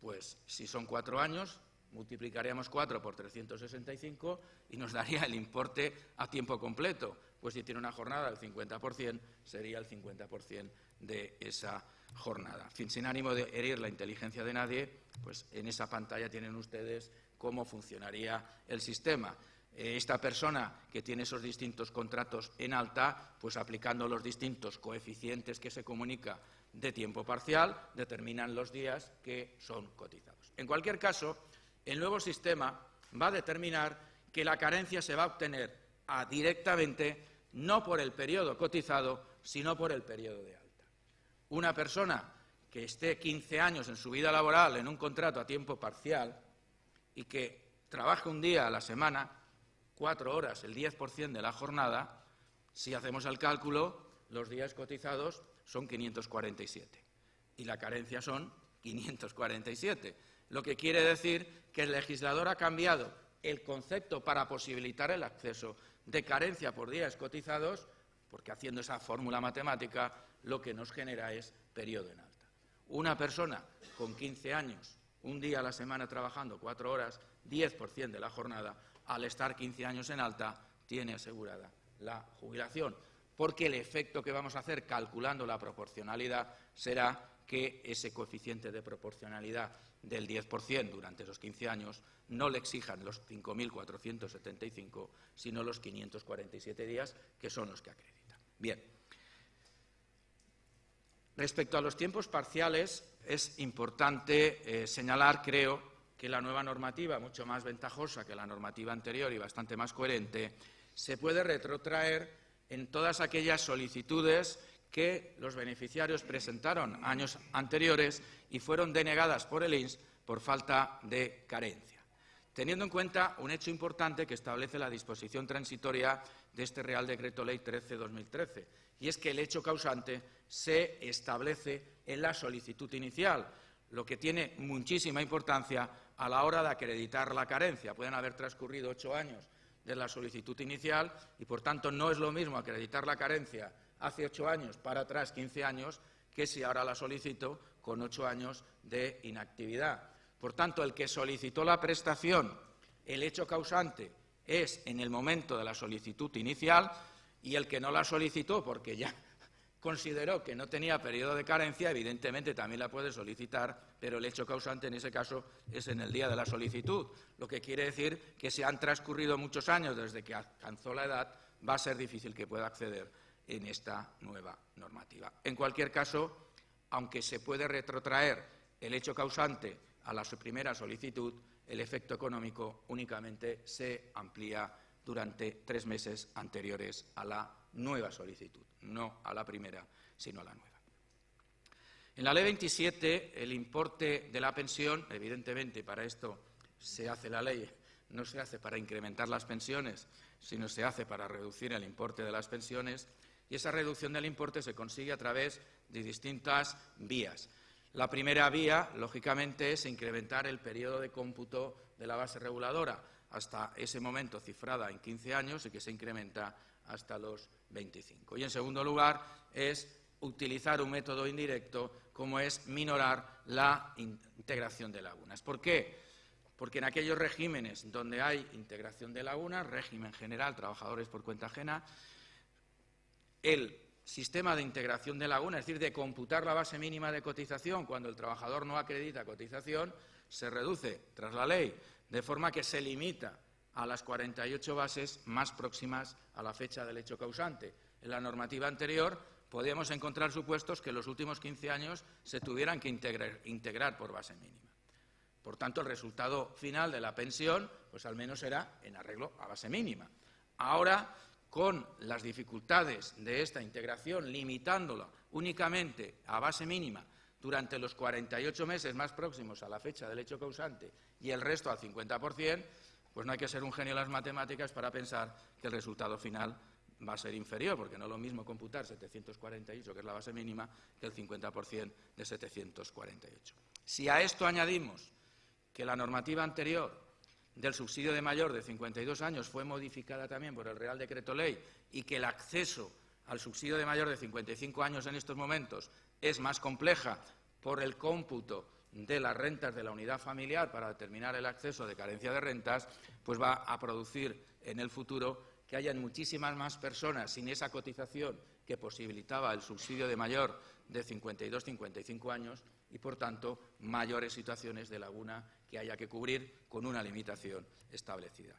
[SPEAKER 2] Pues si son 4 años, multiplicaríamos 4 por 365 y nos daría el importe a tiempo completo. Pues si tiene una jornada del 50%, sería el 50% de esa jornada. En fin, sin ánimo de herir la inteligencia de nadie, pues en esa pantalla tienen ustedes cómo funcionaría el sistema. Esta persona que tiene esos distintos contratos en alta, pues aplicando los distintos coeficientes que se comunica de tiempo parcial, determinan los días que son cotizados. En cualquier caso, el nuevo sistema va a determinar que la carencia se va a obtener directamente no por el periodo cotizado, sino por el periodo de alta. Una persona que esté 15 años en su vida laboral en un contrato a tiempo parcial y que trabaje un día a la semana, 4 horas, el 10% de la jornada, si hacemos el cálculo, los días cotizados son 547 y la carencia son 547. Lo que quiere decir que el legislador ha cambiado el concepto para posibilitar el acceso de carencia por días cotizados, porque haciendo esa fórmula matemática lo que nos genera es periodo en alta. Una persona con 15 años, un día a la semana trabajando 4 horas, 10% de la jornada, al estar 15 años en alta, tiene asegurada la jubilación, porque el efecto que vamos a hacer calculando la proporcionalidad será que ese coeficiente de proporcionalidad del 10% durante esos 15 años no le exijan los 5.475, sino los 547 días, que son los que acreditan. Bien. Respecto a los tiempos parciales, es importante señalar, creo, que la nueva normativa, mucho más ventajosa que la normativa anterior y bastante más coherente, se puede retrotraer en todas aquellas solicitudes que los beneficiarios presentaron años anteriores y fueron denegadas por el INS por falta de carencia, teniendo en cuenta un hecho importante que establece la disposición transitoria de este Real Decreto Ley 13/2013, y es que el hecho causante se establece en la solicitud inicial, lo que tiene muchísima importancia a la hora de acreditar la carencia. Pueden haber transcurrido 8 años de la solicitud inicial y, por tanto, no es lo mismo acreditar la carencia hace 8 años para atrás 15 años que si ahora la solicito con 8 años de inactividad. Por tanto, el que solicitó la prestación, el hecho causante es en el momento de la solicitud inicial, y el que no la solicitó porque ya consideró que no tenía periodo de carencia, evidentemente también la puede solicitar, pero el hecho causante en ese caso es en el día de la solicitud, lo que quiere decir que si han transcurrido muchos años desde que alcanzó la edad, va a ser difícil que pueda acceder en esta nueva normativa. En cualquier caso, aunque se puede retrotraer el hecho causante a la primera solicitud, el efecto económico únicamente se amplía durante 3 meses anteriores a la nueva solicitud, no a la primera, sino a la nueva. En la Ley 27, el importe de la pensión, evidentemente para esto se hace la ley, no se hace para incrementar las pensiones, sino se hace para reducir el importe de las pensiones, y esa reducción del importe se consigue a través de distintas vías. La primera vía, lógicamente, es incrementar el periodo de cómputo de la base reguladora, hasta ese momento cifrada en 15 años y que se incrementa hasta los 25. Y, en segundo lugar, es utilizar un método indirecto como es minorar la integración de lagunas. ¿Por qué? Porque en aquellos regímenes donde hay integración de lagunas, régimen general, trabajadores por cuenta ajena, el sistema de integración de lagunas, es decir, de computar la base mínima de cotización cuando el trabajador no acredita cotización, se reduce tras la ley, de forma que se limita a las 48 bases más próximas a la fecha del hecho causante. En la normativa anterior podíamos encontrar supuestos que en los últimos 15 años se tuvieran que integrar por base mínima. Por tanto, el resultado final de la pensión, pues al menos era en arreglo a base mínima. Ahora, con las dificultades de esta integración, limitándola únicamente a base mínima durante los 48 meses más próximos a la fecha del hecho causante y el resto al 50%, pues no hay que ser un genio en las matemáticas para pensar que el resultado final va a ser inferior, porque no es lo mismo computar 748, que es la base mínima, que el 50% de 748. Si a esto añadimos que la normativa anterior del subsidio de mayor de 52 años fue modificada también por el Real Decreto Ley y que el acceso al subsidio de mayor de 55 años en estos momentos es más compleja por el cómputo de las rentas de la unidad familiar para determinar el acceso de carencia de rentas, pues va a producir en el futuro que hayan muchísimas más personas sin esa cotización que posibilitaba el subsidio de mayor de 52-55 años y, por tanto, mayores situaciones de laguna que haya que cubrir con una limitación establecida.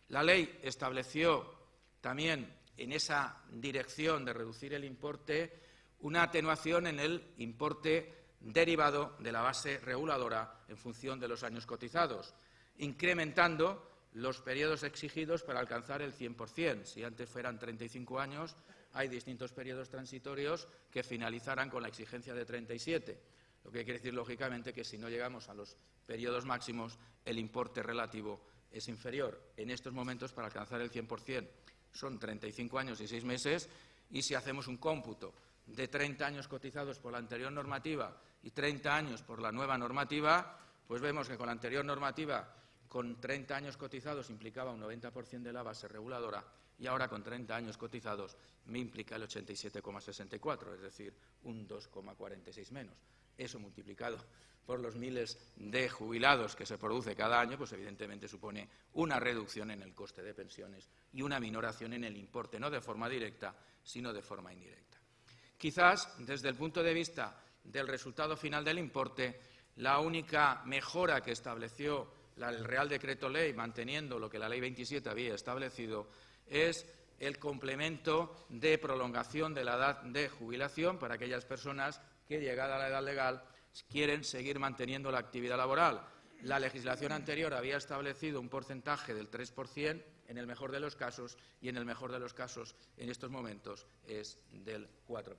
[SPEAKER 2] La ley estableció también en esa dirección de reducir el importe una atenuación en el importe derivado de la base reguladora en función de los años cotizados, incrementando los periodos exigidos para alcanzar el 100%. Si antes fueran 35 años, hay distintos periodos transitorios que finalizarán con la exigencia de 37, lo que quiere decir, lógicamente, que si no llegamos a los periodos máximos, el importe relativo es inferior. En estos momentos, para alcanzar el 100%, son 35 años y 6 meses, y si hacemos un cómputo de 30 años cotizados por la anterior normativa y 30 años por la nueva normativa, pues vemos que con la anterior normativa, con 30 años cotizados implicaba un 90% de la base reguladora y ahora con 30 años cotizados me implica el 87,64, es decir, un 2,46 menos. Eso multiplicado por los miles de jubilados que se produce cada año, pues evidentemente supone una reducción en el coste de pensiones y una minoración en el importe, no de forma directa, sino de forma indirecta. Quizás, desde el punto de vista del resultado final del importe, la única mejora que estableció el Real Decreto Ley, manteniendo lo que la Ley 27 había establecido, es el complemento de prolongación de la edad de jubilación para aquellas personas que, llegada a la edad legal, quieren seguir manteniendo la actividad laboral. La legislación anterior había establecido un porcentaje del 3%, en el mejor de los casos, y en el mejor de los casos, en estos momentos, es del 4%.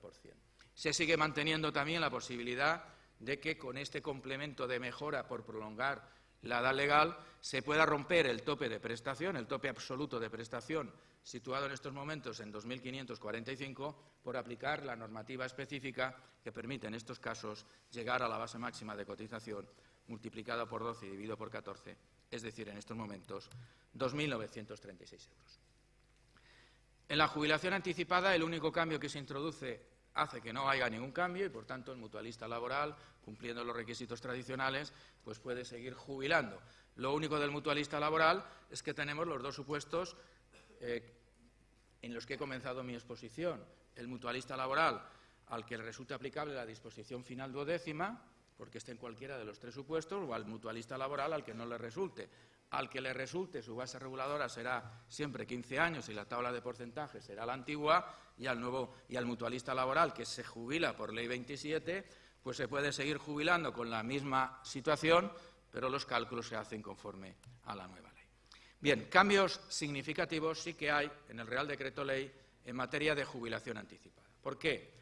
[SPEAKER 2] Se sigue manteniendo también la posibilidad de que con este complemento de mejora por prolongar la edad legal se pueda romper el tope de prestación, el tope absoluto de prestación, situado en estos momentos en 2.545, por aplicar la normativa específica que permite en estos casos llegar a la base máxima de cotización multiplicada por 12 y dividido por 14, es decir, en estos momentos 2.936 euros. En la jubilación anticipada, el único cambio que se introduce hace que no haya ningún cambio y, por tanto, el mutualista laboral, cumpliendo los requisitos tradicionales, pues puede seguir jubilando. Lo único del mutualista laboral es que tenemos los dos supuestos en los que he comenzado mi exposición. El mutualista laboral, al que le resulte aplicable la disposición final 12ª, porque esté en cualquiera de los tres supuestos, o al mutualista laboral al que no le resulte. Al que le resulte, su base reguladora será siempre 15 años y la tabla de porcentajes será la antigua, y al mutualista laboral que se jubila por Ley 27, pues se puede seguir jubilando con la misma situación, pero los cálculos se hacen conforme a la nueva ley. Bien, cambios significativos sí que hay en el Real Decreto Ley en materia de jubilación anticipada. ¿Por qué?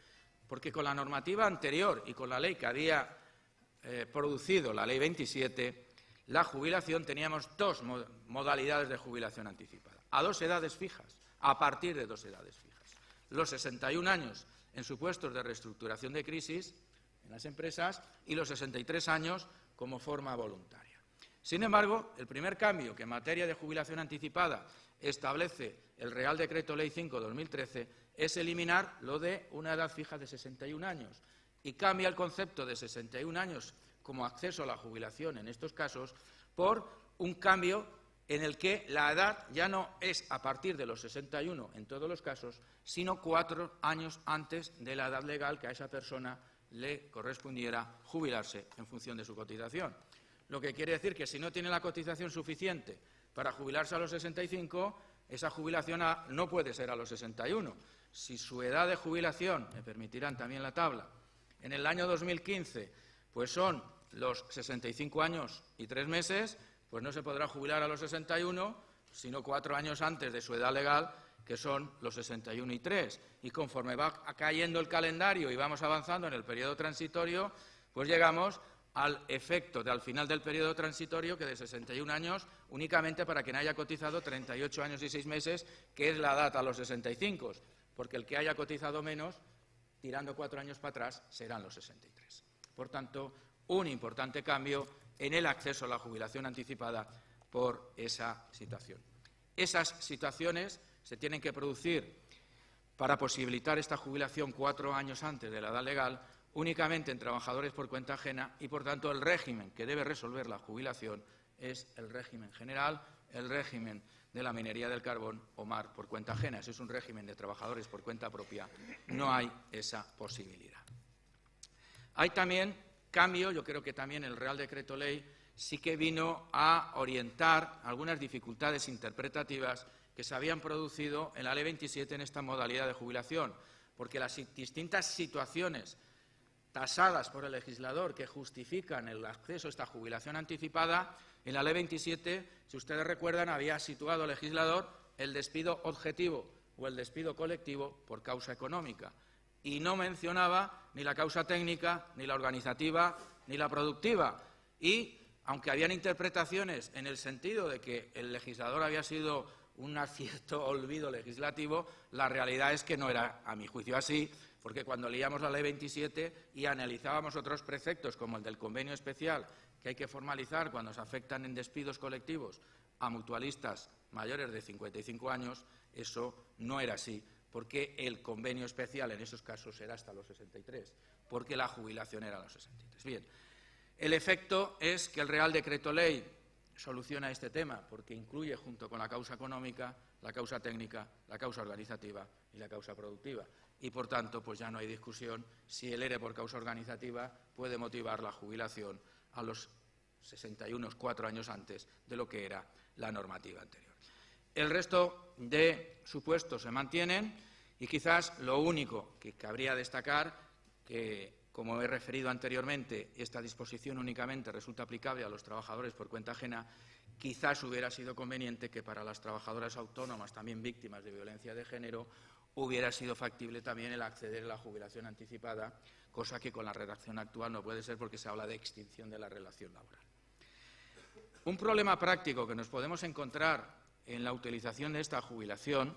[SPEAKER 2] Porque con la normativa anterior y con la ley que había producido la Ley 27, la jubilación, teníamos dos modalidades de jubilación anticipada, a dos edades fijas, a partir de dos edades fijas. Los 61 años en supuestos de reestructuración de crisis en las empresas y los 63 años como forma voluntaria. Sin embargo, el primer cambio que en materia de jubilación anticipada establece el Real Decreto Ley 5/2013 es eliminar lo de una edad fija de 61 años y cambia el concepto de 61 años como acceso a la jubilación en estos casos por un cambio en el que la edad ya no es a partir de los 61 en todos los casos, sino 4 años antes de la edad legal que a esa persona le correspondiera jubilarse en función de su cotización. Lo que quiere decir que si no tiene la cotización suficiente para jubilarse a los 65, esa jubilación no puede ser a los 61. Si su edad de jubilación, me permitirán también la tabla, en el año 2015, pues son los 65 años y 3 meses, pues no se podrá jubilar a los 61, sino 4 años antes de su edad legal, que son los 61 y 3. Y conforme va cayendo el calendario y vamos avanzando en el periodo transitorio, pues llegamos al efecto al final del periodo transitorio, que de 61 años, únicamente para quien haya cotizado 38 años y 6 meses, que es la edad a los 65, porque el que haya cotizado menos, tirando 4 años para atrás, serán los 63. Por tanto, un importante cambio en el acceso a la jubilación anticipada por esa situación. Esas situaciones se tienen que producir para posibilitar esta jubilación 4 años antes de la edad legal únicamente en trabajadores por cuenta ajena y, por tanto, el régimen que debe resolver la jubilación es el régimen general, el régimen de la minería del carbón o mar por cuenta ajena. Ese es un régimen de trabajadores por cuenta propia. No hay esa posibilidad. Hay también cambio, yo creo que también el Real Decreto Ley sí que vino a orientar algunas dificultades interpretativas que se habían producido en la Ley 27 en esta modalidad de jubilación, porque las distintas situaciones tasadas por el legislador que justifican el acceso a esta jubilación anticipada, en la Ley 27, si ustedes recuerdan, había situado el legislador el despido objetivo o el despido colectivo por causa económica y no mencionaba ni la causa técnica, ni la organizativa, ni la productiva. Y, aunque habían interpretaciones en el sentido de que el legislador había sido un cierto olvido legislativo, la realidad es que no era, a mi juicio, así, porque cuando leíamos la Ley 27 y analizábamos otros preceptos, como el del convenio especial, que hay que formalizar cuando se afectan en despidos colectivos a mutualistas mayores de 55 años, eso no era así, porque el convenio especial en esos casos era hasta los 63. porque la jubilación era a los 63. Bien, el efecto es que el Real Decreto Ley soluciona este tema porque incluye, junto con la causa económica, la causa técnica, la causa organizativa y la causa productiva. Y, por tanto, pues ya no hay discusión si el ERE por causa organizativa puede motivar la jubilación a los 61, 4 años antes de lo que era la normativa anterior. El resto de supuestos se mantienen y quizás lo único que cabría destacar, que como he referido anteriormente, esta disposición únicamente resulta aplicable a los trabajadores por cuenta ajena, quizás hubiera sido conveniente que para las trabajadoras autónomas, también víctimas de violencia de género, hubiera sido factible también el acceder a la jubilación anticipada, cosa que con la redacción actual no puede ser porque se habla de extinción de la relación laboral. Un problema práctico que nos podemos encontrar en la utilización de esta jubilación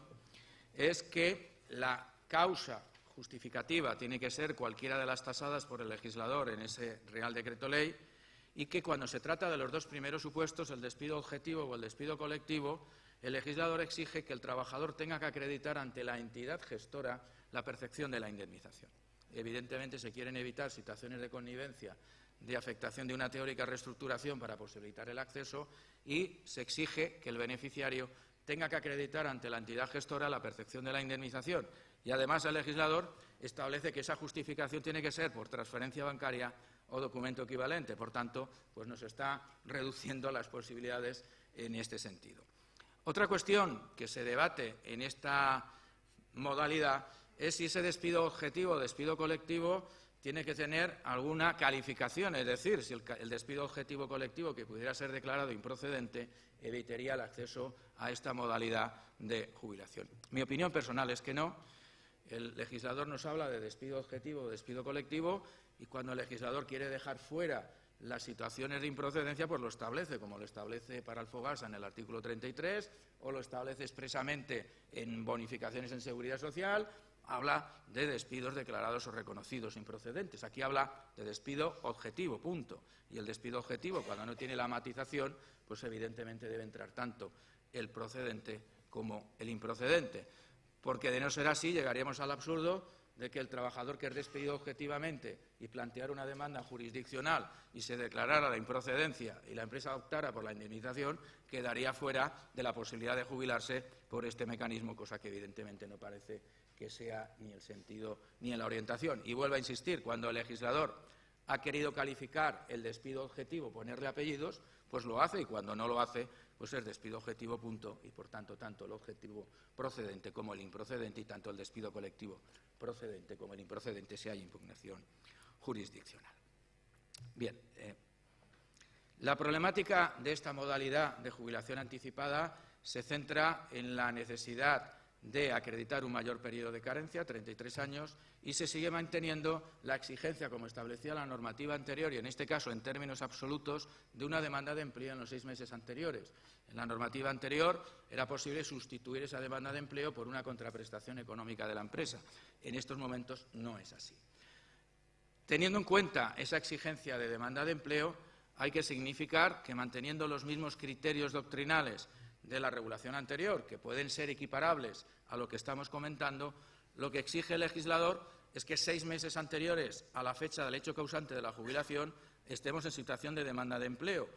[SPEAKER 2] es que la causa justificativa tiene que ser cualquiera de las tasadas por el legislador en ese Real Decreto Ley y que cuando se trata de los dos primeros supuestos, el despido objetivo o el despido colectivo, el legislador exige que el trabajador tenga que acreditar ante la entidad gestora la percepción de la indemnización. Evidentemente se quieren evitar situaciones de connivencia, de afectación de una teórica reestructuración para posibilitar el acceso y se exige que el beneficiario tenga que acreditar ante la entidad gestora la percepción de la indemnización. Y además el legislador establece que esa justificación tiene que ser por transferencia bancaria o documento equivalente. Por tanto, pues nos está reduciendo las posibilidades en este sentido. Otra cuestión que se debate en esta modalidad es si ese despido objetivo o despido colectivo tiene que tener alguna calificación, es decir, si el despido objetivo colectivo que pudiera ser declarado improcedente evitaría el acceso a esta modalidad de jubilación. Mi opinión personal es que no. El legislador nos habla de despido objetivo o despido colectivo y cuando el legislador quiere dejar fuera las situaciones de improcedencia, pues lo establece, como lo establece para el Fogasa en el artículo 33 o lo establece expresamente en bonificaciones en seguridad social. Habla de despidos declarados o reconocidos improcedentes. Aquí habla de despido objetivo, punto. Y el despido objetivo, cuando no tiene la matización, pues evidentemente debe entrar tanto el procedente como el improcedente. Porque de no ser así, llegaríamos al absurdo de que el trabajador que es despedido objetivamente y planteara una demanda jurisdiccional y se declarara la improcedencia y la empresa optara por la indemnización, quedaría fuera de la posibilidad de jubilarse por este mecanismo, cosa que evidentemente no parece que sea ni el sentido ni en la orientación. Y vuelvo a insistir, cuando el legislador ha querido calificar el despido objetivo, ponerle apellidos, pues lo hace, y cuando no lo hace, pues es despido objetivo, punto, y por tanto, tanto el objetivo procedente como el improcedente y tanto el despido colectivo procedente como el improcedente si hay impugnación jurisdiccional. Bien, la problemática de esta modalidad de jubilación anticipada se centra en la necesidad de acreditar un mayor periodo de carencia, 33 años, y se sigue manteniendo la exigencia, como establecía la normativa anterior, y en este caso en términos absolutos, de una demanda de empleo en los 6 meses anteriores. En la normativa anterior era posible sustituir esa demanda de empleo por una contraprestación económica de la empresa. En estos momentos no es así. Teniendo en cuenta esa exigencia de demanda de empleo, hay que significar que manteniendo los mismos criterios doctrinales de la regulación anterior, que pueden ser equiparables a lo que estamos comentando, lo que exige el legislador es que 6 meses anteriores a la fecha del hecho causante de la jubilación estemos en situación de demanda de empleo.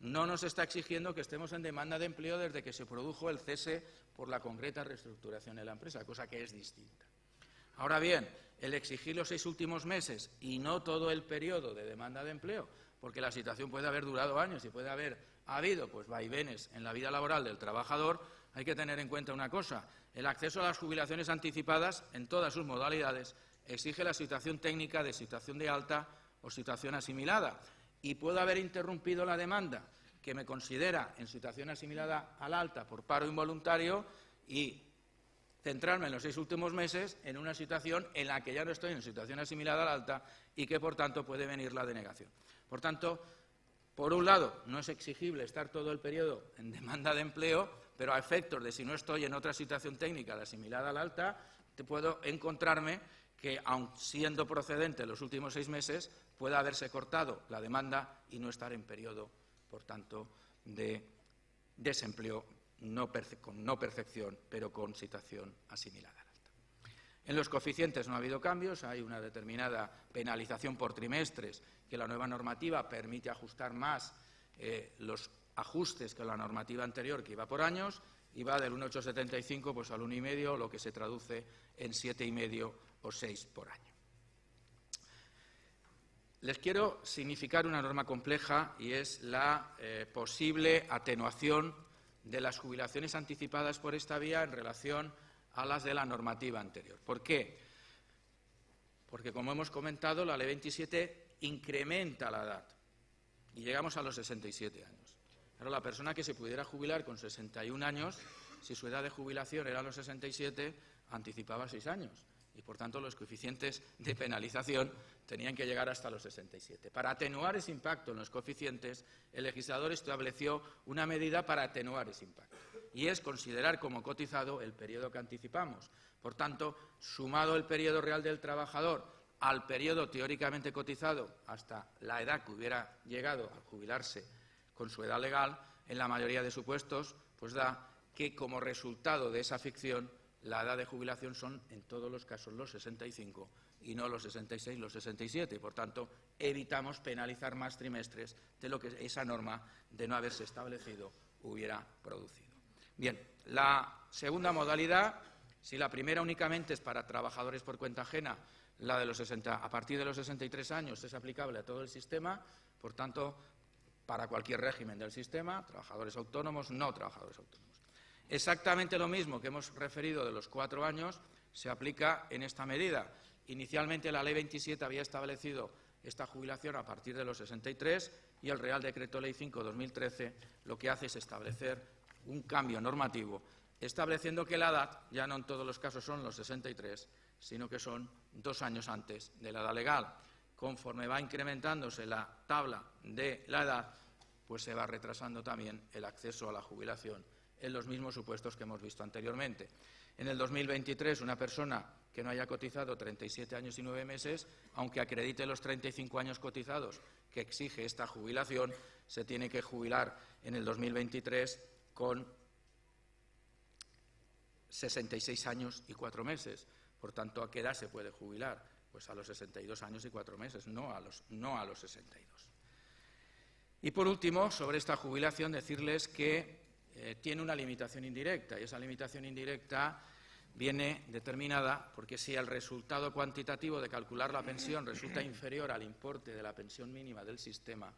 [SPEAKER 2] No nos está exigiendo que estemos en demanda de empleo desde que se produjo el cese por la concreta reestructuración de la empresa, cosa que es distinta. Ahora bien, el exigir los 6 últimos meses y no todo el periodo de demanda de empleo, porque la situación puede haber durado años y puede haber habido pues vaivenes en la vida laboral del trabajador, hay que tener en cuenta una cosa: el acceso a las jubilaciones anticipadas en todas sus modalidades exige la situación técnica de situación de alta o situación asimilada, y puedo haber interrumpido la demanda que me considera en situación asimilada al alta por paro involuntario y centrarme en los 6 últimos meses en una situación en la que ya no estoy en situación asimilada al alta y que, por tanto, puede venir la denegación. Por tanto, por un lado, no es exigible estar todo el periodo en demanda de empleo, pero a efectos de si no estoy en otra situación técnica de asimilada al alta, puedo encontrarme que, aun siendo procedente los últimos 6 meses, pueda haberse cortado la demanda y no estar en periodo, por tanto, de desempleo con no percepción, pero con situación asimilada al alta. En los coeficientes no ha habido cambios, hay una determinada penalización por trimestres que la nueva normativa permite ajustar más los ajustes que la normativa anterior, que iba por años, y va del 1,875 pues al 1,5, lo que se traduce en 7,5 o 6 por año. Les quiero significar una norma compleja y es la posible atenuación de las jubilaciones anticipadas por esta vía en relación a las de la normativa anterior. ¿Por qué? Porque, como hemos comentado, la Ley 27 incrementa la edad y llegamos a los 67 años. Ahora, la persona que se pudiera jubilar con 61 años, si su edad de jubilación era los 67, anticipaba 6 años y, por tanto, los coeficientes de penalización tenían que llegar hasta los 67. Para atenuar ese impacto en los coeficientes, el legislador estableció una medida para atenuar ese impacto, y es considerar como cotizado el periodo que anticipamos. Por tanto, sumado el periodo real del trabajador al periodo teóricamente cotizado hasta la edad que hubiera llegado a jubilarse con su edad legal, en la mayoría de supuestos, pues da que como resultado de esa ficción la edad de jubilación son en todos los casos los 65 y no los 66, los 67. Y, por tanto, evitamos penalizar más trimestres de lo que esa norma, de no haberse establecido, hubiera producido. Bien, la segunda modalidad, si la primera únicamente es para trabajadores por cuenta ajena, la de a partir de los 63 años es aplicable a todo el sistema, por tanto, para cualquier régimen del sistema, trabajadores autónomos, no trabajadores autónomos. Exactamente lo mismo que hemos referido de los 4 años se aplica en esta medida. Inicialmente la Ley 27 había establecido esta jubilación a partir de los 63 y el Real Decreto Ley 5/2013 lo que hace es establecer un cambio normativo, estableciendo que la edad ya no en todos los casos son los 63, sino que son 2 años antes de la edad legal. Conforme va incrementándose la tabla de la edad, pues se va retrasando también el acceso a la jubilación en los mismos supuestos que hemos visto anteriormente. En el 2023, una persona que no haya cotizado 37 años y 9 meses, aunque acredite los 35 años cotizados que exige esta jubilación, se tiene que jubilar en el 2023 con 66 años y 4 meses. Por tanto, ¿a qué edad se puede jubilar? Pues a los 62 años y 4 meses, no a los 62. Y, por último, sobre esta jubilación, decirles que tiene una limitación indirecta, y esa limitación indirecta viene determinada porque si el resultado cuantitativo de calcular la pensión resulta inferior al importe de la pensión mínima del sistema,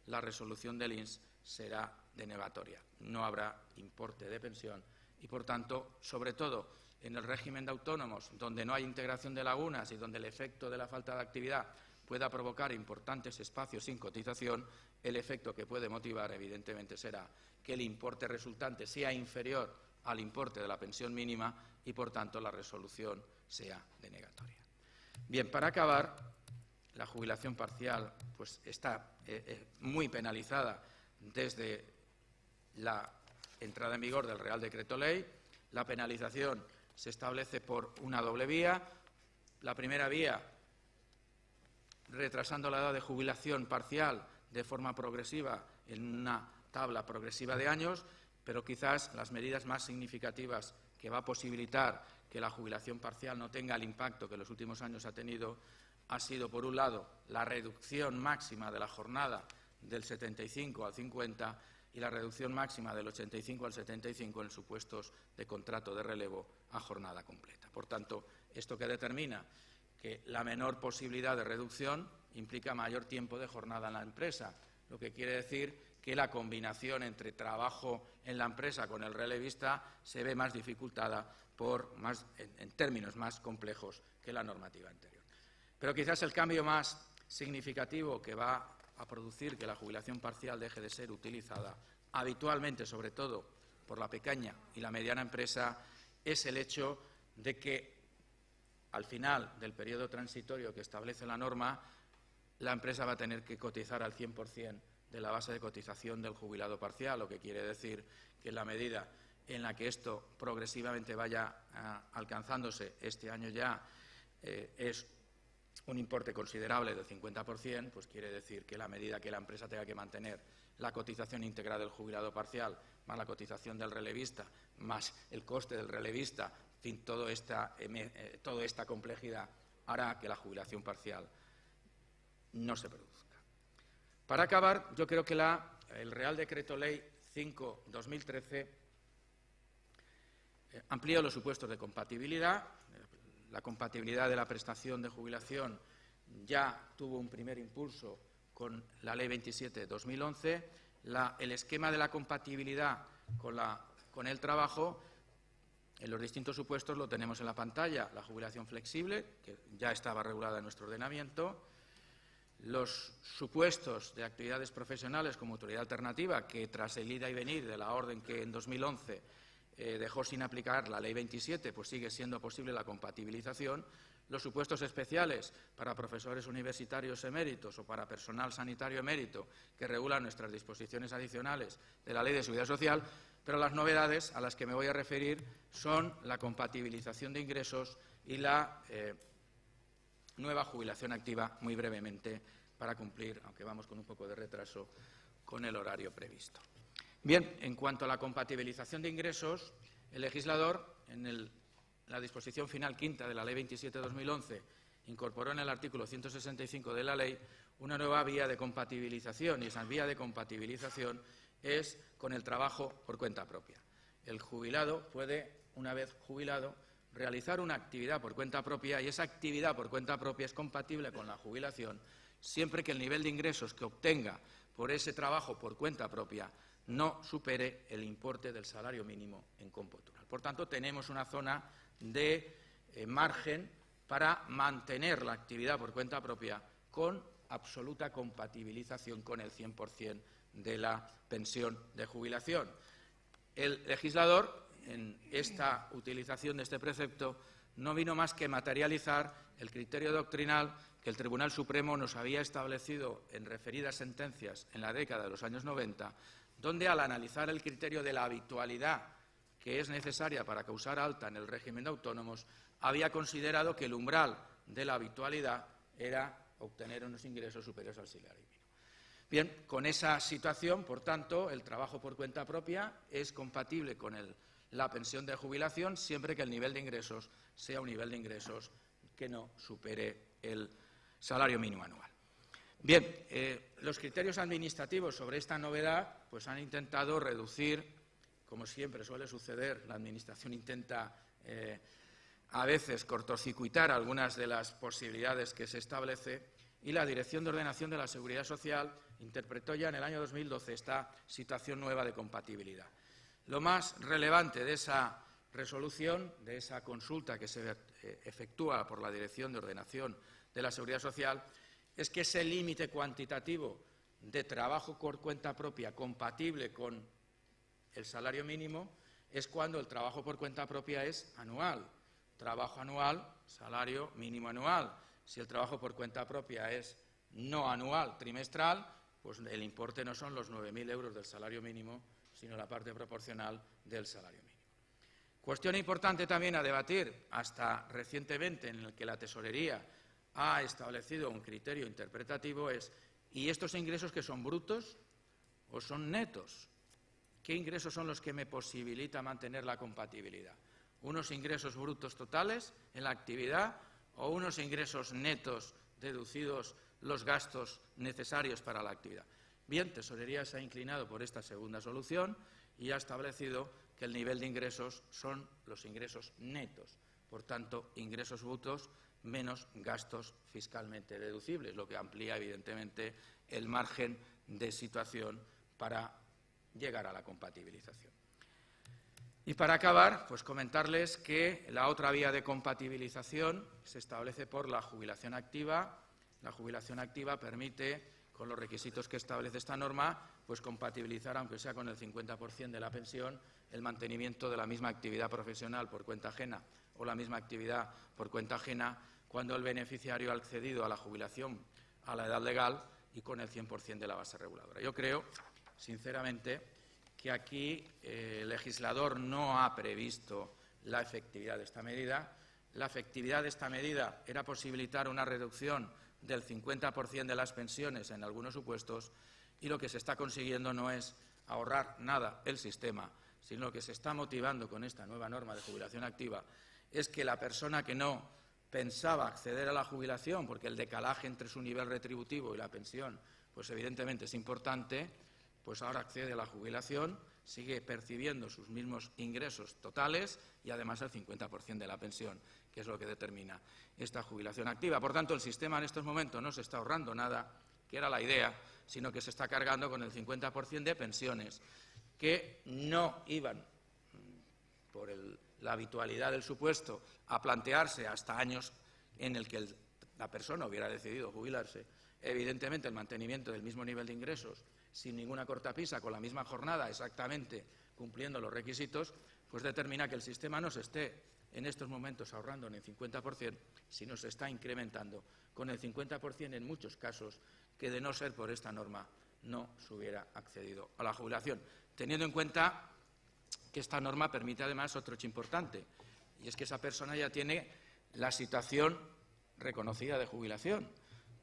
[SPEAKER 2] la resolución del INS será denegatoria. No habrá importe de pensión y, por tanto, sobre todo en el régimen de autónomos, donde no hay integración de lagunas y donde el efecto de la falta de actividad pueda provocar importantes espacios sin cotización, el efecto que puede motivar, evidentemente, será que el importe resultante sea inferior al importe de la pensión mínima y, por tanto, la resolución sea denegatoria. Bien, para acabar, la jubilación parcial pues, está muy penalizada desde la entrada en vigor del Real Decreto Ley. La penalización se establece por una doble vía. La primera vía, retrasando la edad de jubilación parcial de forma progresiva en una tabla progresiva de años, pero quizás las medidas más significativas que va a posibilitar que la jubilación parcial no tenga el impacto que en los últimos años ha tenido ha sido, por un lado, la reducción máxima de la jornada del 75 al 50 y la reducción máxima del 85 al 75 en supuestos de contrato de relevo a jornada completa. Por tanto, esto que determina que la menor posibilidad de reducción implica mayor tiempo de jornada en la empresa, lo que quiere decir que la combinación entre trabajo en la empresa con el relevista se ve más dificultada en términos más complejos que la normativa anterior. Pero quizás el cambio más significativo que va a producir que la jubilación parcial deje de ser utilizada habitualmente, sobre todo por la pequeña y la mediana empresa, es el hecho de que al final del periodo transitorio que establece la norma, la empresa va a tener que cotizar al 100% de la base de cotización del jubilado parcial, lo que quiere decir que en la medida en la que esto progresivamente vaya alcanzándose, este año ya es un importe considerable del 50%, pues quiere decir que la medida que la empresa tenga que mantener la cotización íntegra del jubilado parcial, más la cotización del relevista, más el coste del relevista En fin, toda esta complejidad hará que la jubilación parcial no se produzca. Para acabar, yo creo que el Real Decreto Ley 5/2013 amplía los supuestos de compatibilidad. La compatibilidad de la prestación de jubilación ya tuvo un primer impulso con la Ley 27/2011. El esquema de la compatibilidad con el trabajo, en los distintos supuestos lo tenemos en la pantalla. La jubilación flexible, que ya estaba regulada en nuestro ordenamiento. Los supuestos de actividades profesionales como autoridad alternativa, que tras el ida y venir de la orden que en 2011 dejó sin aplicar la Ley 27, pues sigue siendo posible la compatibilización. Los supuestos especiales para profesores universitarios eméritos o para personal sanitario emérito, que regulan nuestras disposiciones adicionales de la Ley de Seguridad Social, pero las novedades a las que me voy a referir son la compatibilización de ingresos y la nueva jubilación activa, muy brevemente, para cumplir, aunque vamos con un poco de retraso, con el horario previsto. Bien, en cuanto a la compatibilización de ingresos, el legislador, en la disposición final quinta de la Ley 27/2011, incorporó en el artículo 165 de la ley una nueva vía de compatibilización, y esa vía de compatibilización es con el trabajo por cuenta propia. El jubilado puede, una vez jubilado, realizar una actividad por cuenta propia, y esa actividad por cuenta propia es compatible con la jubilación siempre que el nivel de ingresos que obtenga por ese trabajo por cuenta propia no supere el importe del salario mínimo en cómputo. Por tanto, tenemos una zona de margen para mantener la actividad por cuenta propia con absoluta compatibilización con el 100% de la pensión de jubilación. El legislador, en esta utilización de este precepto, no vino más que materializar el criterio doctrinal que el Tribunal Supremo nos había establecido en referidas sentencias en la década de los años 90, donde, al analizar el criterio de la habitualidad que es necesaria para causar alta en el régimen de autónomos, había considerado que el umbral de la habitualidad era obtener unos ingresos superiores al salario mínimo. Bien, con esa situación, por tanto, el trabajo por cuenta propia es compatible con la pensión de jubilación siempre que el nivel de ingresos sea un nivel de ingresos que no supere el salario mínimo anual. Bien, los criterios administrativos sobre esta novedad pues han intentado reducir, como siempre suele suceder, la Administración intenta a veces cortocircuitar algunas de las posibilidades que se establece, y la Dirección de Ordenación de la Seguridad Social interpretó ya en el año 2012 esta situación nueva de compatibilidad. Lo más relevante de esa resolución, de esa consulta que se efectúa por la Dirección de Ordenación de la Seguridad Social, es que ese límite cuantitativo de trabajo por cuenta propia compatible con el salario mínimo es cuando el trabajo por cuenta propia es anual. Trabajo anual, salario mínimo anual. Si el trabajo por cuenta propia es no anual, trimestral, pues el importe no son los 9.000 euros del salario mínimo, sino la parte proporcional del salario mínimo. Cuestión importante también a debatir, hasta recientemente, en el que la Tesorería ha establecido un criterio interpretativo, es: ¿y estos ingresos que son brutos o son netos? ¿Qué ingresos son los que me posibilita mantener la compatibilidad? ¿Unos ingresos brutos totales en la actividad o unos ingresos netos deducidos los gastos necesarios para la actividad? Bien, Tesorería se ha inclinado por esta segunda solución y ha establecido que el nivel de ingresos son los ingresos netos, por tanto, ingresos brutos menos gastos fiscalmente deducibles, lo que amplía evidentemente el margen de situación para llegar a la compatibilización. Y para acabar, pues comentarles que la otra vía de compatibilización se establece por la jubilación activa. La jubilación activa permite, con los requisitos que establece esta norma, pues compatibilizar, aunque sea con el 50% de la pensión, el mantenimiento de la misma actividad profesional por cuenta ajena o la misma actividad por cuenta ajena cuando el beneficiario ha accedido a la jubilación a la edad legal y con el 100% de la base reguladora. Yo creo, sinceramente, que aquí el legislador no ha previsto la efectividad de esta medida. La efectividad de esta medida era posibilitar una reducción del 50% de las pensiones en algunos supuestos, y lo que se está consiguiendo no es ahorrar nada el sistema, sino que se está motivando con esta nueva norma de jubilación activa es que la persona que no pensaba acceder a la jubilación, porque el decalaje entre su nivel retributivo y la pensión, pues evidentemente es importante, pues ahora accede a la jubilación, sigue percibiendo sus mismos ingresos totales y además el 50% de la pensión, que es lo que determina esta jubilación activa. Por tanto, el sistema en estos momentos no se está ahorrando nada, que era la idea, sino que se está cargando con el 50% de pensiones que no iban, por la habitualidad del supuesto, a plantearse hasta años en el que la persona hubiera decidido jubilarse. Evidentemente, el mantenimiento del mismo nivel de ingresos, sin ninguna cortapisa, con la misma jornada exactamente cumpliendo los requisitos, pues determina que el sistema no se esté en estos momentos ahorrando en el 50%, sino se está incrementando con el 50% en muchos casos que, de no ser por esta norma, no se hubiera accedido a la jubilación. Teniendo en cuenta que esta norma permite además otro hecho importante, y es que esa persona ya tiene la situación reconocida de jubilación,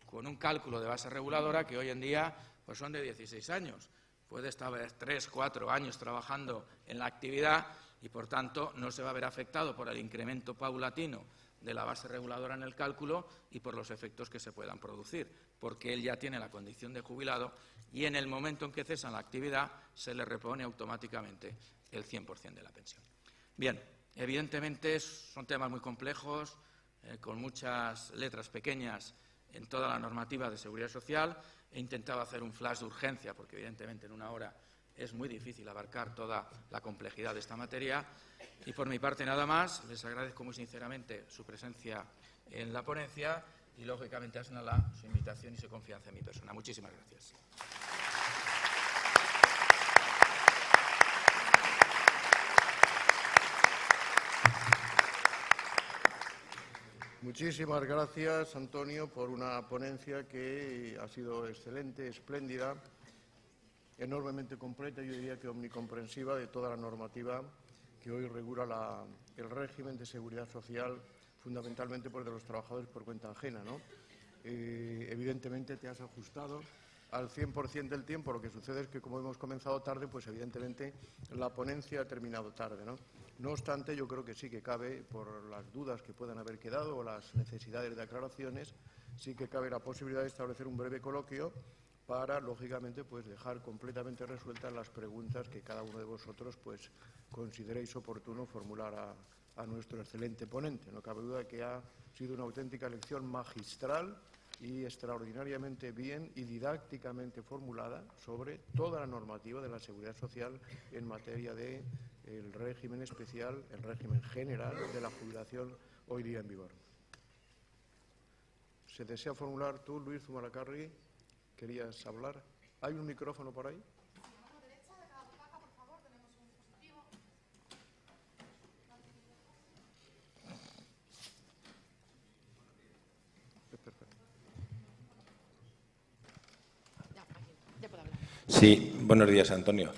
[SPEAKER 2] con un cálculo de base reguladora que hoy en día pues son de 16 años. Puede estar 3, 4 años trabajando en la actividad y, por tanto, no se va a ver afectado por el incremento paulatino de la base reguladora en el cálculo y por los efectos que se puedan producir, porque él ya tiene la condición de jubilado y en el momento en que cesa la actividad se le repone automáticamente el 100% de la pensión. Bien, evidentemente son temas muy complejos, con muchas letras pequeñas en toda la normativa de seguridad social. He intentado hacer un flash de urgencia, porque evidentemente en una hora es muy difícil abarcar toda la complejidad de esta materia. Y por mi parte nada más, les agradezco muy sinceramente su presencia en la ponencia y, lógicamente, a Asnala su invitación y su confianza en mi persona. Muchísimas gracias.
[SPEAKER 1] Muchísimas gracias, Antonio, por una ponencia que ha sido excelente, espléndida, enormemente completa, yo diría que omnicomprensiva de toda la normativa que hoy regula el régimen de seguridad social, fundamentalmente por de los trabajadores por cuenta ajena, ¿no? Evidentemente te has ajustado al 100% del tiempo. Lo que sucede es que, como hemos comenzado tarde, pues evidentemente la ponencia ha terminado tarde, ¿no? No obstante, yo creo que sí que cabe, por las dudas que puedan haber quedado o las necesidades de aclaraciones, sí que cabe la posibilidad de establecer un breve coloquio para, lógicamente, pues dejar completamente resueltas las preguntas que cada uno de vosotros pues consideréis oportuno formular a nuestro excelente ponente. No cabe duda de que ha sido una auténtica lección magistral y extraordinariamente bien y didácticamente formulada sobre toda la normativa de la seguridad social en materia de el régimen especial, el régimen general de la jubilación hoy día en vigor. ¿Se desea formular tú, Luis Zumalacárregui? ¿Querías hablar? ¿Hay un micrófono por ahí?
[SPEAKER 3] Sí, buenos días, Antonio.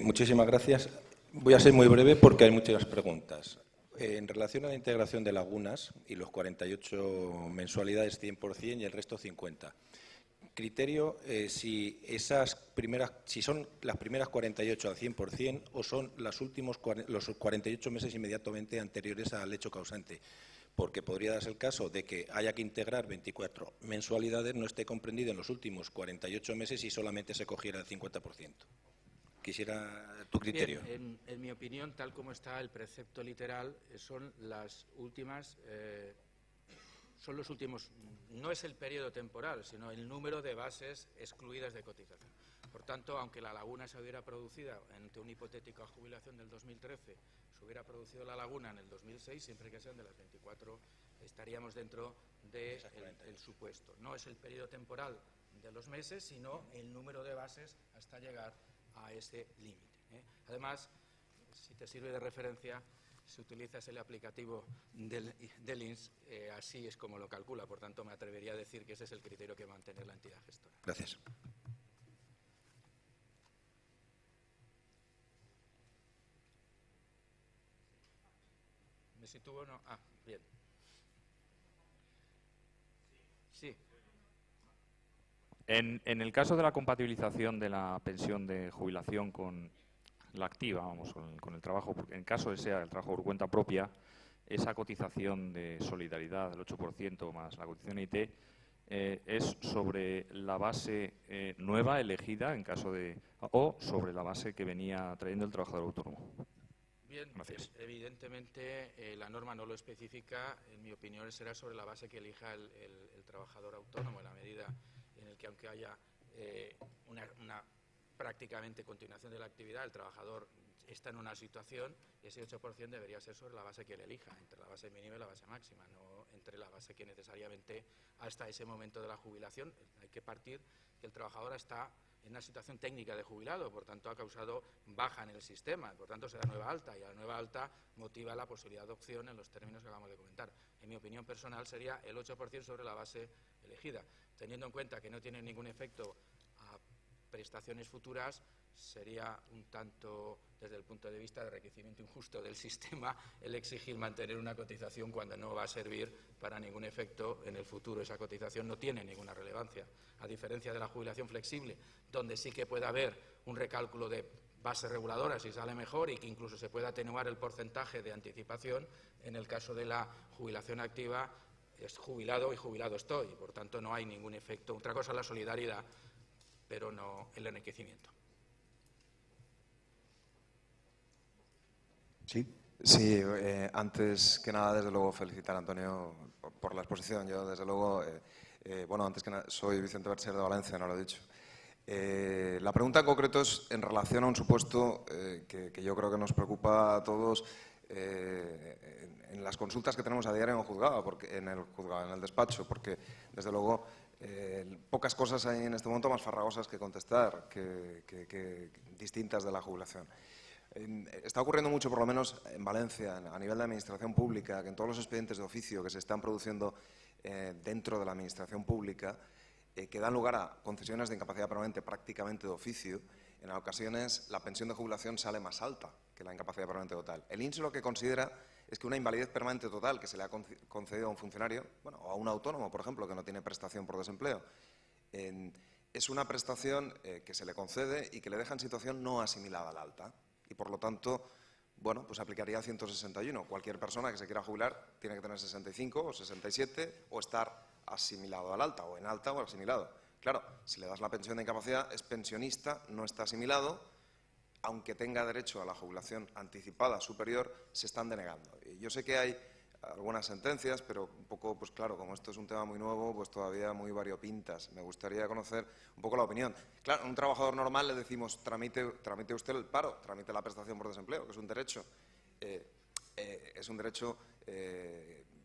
[SPEAKER 3] Muchísimas gracias. Voy a ser muy breve porque hay muchas preguntas. En relación a la integración de lagunas y los 48 mensualidades 100% y el resto 50%. Criterio, si son las primeras 48 al 100% o son los 48 meses inmediatamente anteriores al hecho causante. Porque podría darse el caso de que haya que integrar 24 mensualidades, no esté comprendido en los últimos 48 meses y solamente se cogiera el 50%. Quisiera tu criterio.
[SPEAKER 2] Bien, en mi opinión, tal como está el precepto literal, son los últimos, no es el periodo temporal, sino el número de bases excluidas de cotización. Por tanto, aunque la laguna se hubiera producido ante una hipotética jubilación del 2013, se hubiera producido la laguna en el 2006, siempre que sean de las 24, estaríamos dentro del supuesto. No es el periodo temporal de los meses, sino el número de bases hasta llegar a ese límite. Además, si te sirve de referencia, si utilizas el aplicativo del INS, así es como lo calcula. Por tanto, me atrevería a decir que ese es el criterio que va a mantener la entidad gestora.
[SPEAKER 3] Gracias.
[SPEAKER 2] ¿Me sitúo o no? Ah, bien. Sí.
[SPEAKER 4] En el caso de la compatibilización de la pensión de jubilación con la activa, con el trabajo, en caso de sea el trabajo por cuenta propia, esa cotización de solidaridad del 8% más la cotización IT es sobre la base nueva elegida en caso de o sobre la base que venía trayendo el trabajador autónomo.
[SPEAKER 2] Bien,
[SPEAKER 4] gracias.
[SPEAKER 2] Evidentemente la norma no lo especifica. En mi opinión será sobre la base que elija el trabajador autónomo, en la medida en el que, aunque haya una prácticamente continuación de la actividad, el trabajador está en una situación, ese 8% debería ser sobre la base que él elija, entre la base mínima y la base máxima, no entre la base que necesariamente hasta ese momento de la jubilación. Hay que partir que el trabajador está en una situación técnica de jubilado, por tanto ha causado baja en el sistema, por tanto será nueva alta, y la nueva alta motiva la posibilidad de opción en los términos que acabamos de comentar. En mi opinión personal sería el 8% sobre la base elegida. Teniendo en cuenta que no tiene ningún efecto a prestaciones futuras, sería un tanto, desde el punto de vista de enriquecimiento injusto del sistema, el exigir mantener una cotización cuando no va a servir para ningún efecto en el futuro. Esa cotización no tiene ninguna relevancia, a diferencia de la jubilación flexible, donde sí que puede haber un recálculo de base reguladora si sale mejor y que incluso se puede atenuar el porcentaje de anticipación. En el caso de la jubilación activa, es jubilado y jubilado estoy, por tanto no hay ningún efecto. Otra cosa es la solidaridad, pero no el enriquecimiento.
[SPEAKER 5] Sí, antes que nada, desde luego, felicitar a Antonio por la exposición. Yo, desde luego, bueno, antes que nada, soy Vicente Bercher de Valencia, no lo he dicho. La pregunta en concreto es en relación a un supuesto que yo creo que nos preocupa a todos en las consultas que tenemos a diario en el juzgado, en el despacho, porque, desde luego, pocas cosas hay en este momento más farragosas que contestar, que distintas de la jubilación. Está ocurriendo mucho, por lo menos en Valencia, a nivel de administración pública, que en todos los expedientes de oficio que se están produciendo dentro de la administración pública, que dan lugar a concesiones de incapacidad permanente prácticamente de oficio, en ocasiones la pensión de jubilación sale más alta que la incapacidad permanente total. El INSS lo que considera es que una invalidez permanente total que se le ha concedido a un funcionario, bueno, o a un autónomo, por ejemplo, que no tiene prestación por desempleo, es una prestación que se le concede y que le deja en situación no asimilada al alta. Y, por lo tanto, bueno, pues aplicaría el 161. Cualquier persona que se quiera jubilar tiene que tener 65 o 67 o estar asimilado al alta, o en alta o asimilado. Claro, si le das la pensión de incapacidad, es pensionista, no está asimilado, aunque tenga derecho a la jubilación anticipada superior, se están denegando. Y yo sé que hay algunas sentencias, pero un poco, pues claro, como esto es un tema muy nuevo, pues todavía muy variopintas. Me gustaría conocer un poco la opinión. Claro, a un trabajador normal le decimos, tramite usted el paro, tramite la prestación por desempleo, que es un derecho.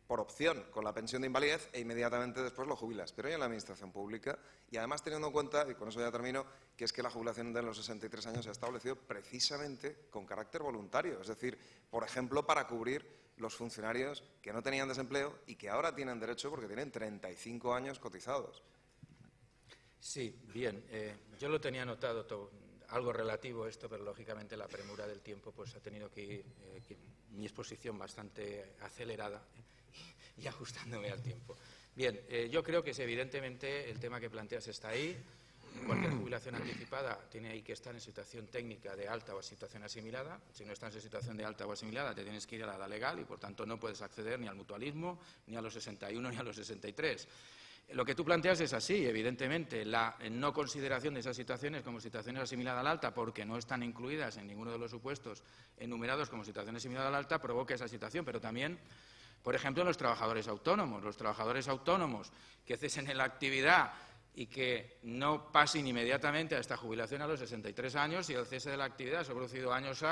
[SPEAKER 5] Por opción con la pensión de invalidez e inmediatamente después lo jubilas. Pero hay en la administración pública, y además teniendo en cuenta, y con eso ya termino, que es que la jubilación de los 63 años se ha establecido precisamente con carácter voluntario. Es decir, por ejemplo, para cubrir los funcionarios que no tenían desempleo y que ahora tienen derecho porque tienen 35 años cotizados.
[SPEAKER 2] Sí, bien. Yo lo tenía anotado algo relativo a esto, pero lógicamente la premura del tiempo pues ha tenido que ir mi exposición bastante acelerada y ajustándome al tiempo. Bien, yo creo que evidentemente el tema que planteas está ahí. Cualquier jubilación anticipada tiene ahí que estar en situación técnica de alta o situación asimilada. Si no estás en situación de alta o asimilada, te tienes que ir a la edad legal y, por tanto, no puedes acceder ni al mutualismo, ni a los 61, ni a los 63. Lo que tú planteas es así, evidentemente. La no consideración de esas situaciones como situaciones asimiladas al alta, porque no están incluidas en ninguno de los supuestos enumerados como situaciones asimiladas al alta, provoca esa situación. Pero también, por ejemplo, los trabajadores autónomos. Los trabajadores autónomos que cesen en la actividad y que no pasen inmediatamente a esta jubilación a los 63 años, y el cese de la actividad se ha producido años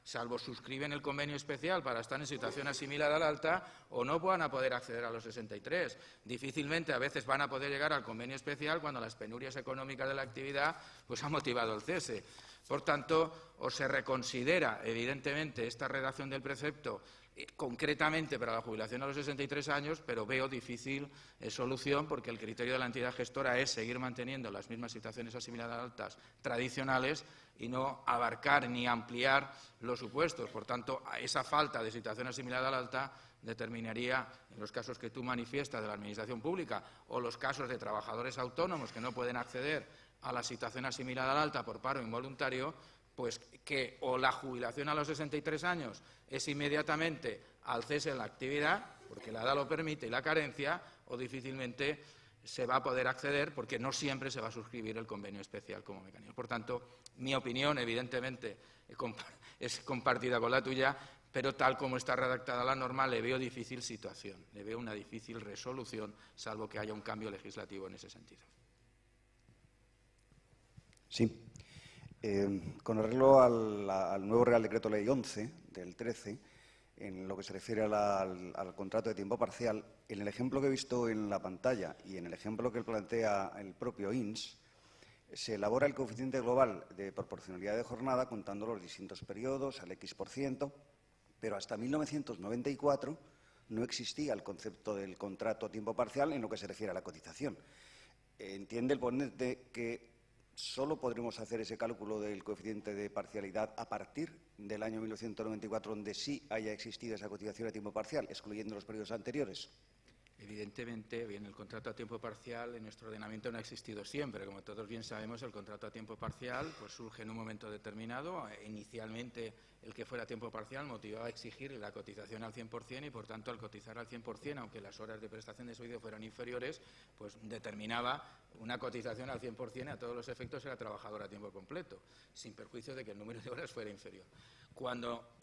[SPEAKER 2] salvo suscriben el convenio especial para estar en situación asimilada al alta, o no van a poder acceder a los 63. Difícilmente a veces van a poder llegar al convenio especial cuando las penurias económicas de la actividad pues han motivado el cese. Por tanto, o se reconsidera, evidentemente, esta redacción del precepto concretamente para la jubilación a los 63 años, pero veo difícil solución, porque el criterio de la entidad gestora es seguir manteniendo las mismas situaciones asimiladas altas tradicionales y no abarcar ni ampliar los supuestos. Por tanto, esa falta de situación asimilada al alta determinaría, en los casos que tú manifiestas de la administración pública o los casos de trabajadores autónomos que no pueden acceder a la situación asimilada al alta por paro involuntario, pues que o la jubilación a los 63 años es inmediatamente al cese en la actividad, porque la edad lo permite y la carencia, o difícilmente se va a poder acceder porque no siempre se va a suscribir el convenio especial como mecanismo. Por tanto, mi opinión, evidentemente, es compartida con la tuya, pero tal como está redactada la norma le veo difícil situación, le veo una difícil resolución, salvo que haya un cambio legislativo en ese sentido.
[SPEAKER 6] Sí. Con arreglo al nuevo Real Decreto Ley 11 del 13, en lo que se refiere al contrato de tiempo parcial, en el ejemplo que he visto en la pantalla y en el ejemplo que plantea el propio INS, se elabora el coeficiente global de proporcionalidad de jornada contando los distintos periodos al X%, pero hasta 1994 no existía el concepto del contrato a tiempo parcial en lo que se refiere a la cotización. Entiende el ponente que solo podremos hacer ese cálculo del coeficiente de parcialidad a partir del año 1994, donde sí haya existido esa cotización a tiempo parcial, excluyendo los periodos anteriores.
[SPEAKER 2] Evidentemente, bien, el contrato a tiempo parcial en nuestro ordenamiento no ha existido siempre. Como todos bien sabemos, el contrato a tiempo parcial pues, surge en un momento determinado. Inicialmente, el que fuera a tiempo parcial motivaba a exigir la cotización al 100% y, por tanto, al cotizar al 100%, aunque las horas de prestación de servicio fueran inferiores, pues determinaba una cotización al 100% y a todos los efectos era trabajador a tiempo completo, sin perjuicio de que el número de horas fuera inferior.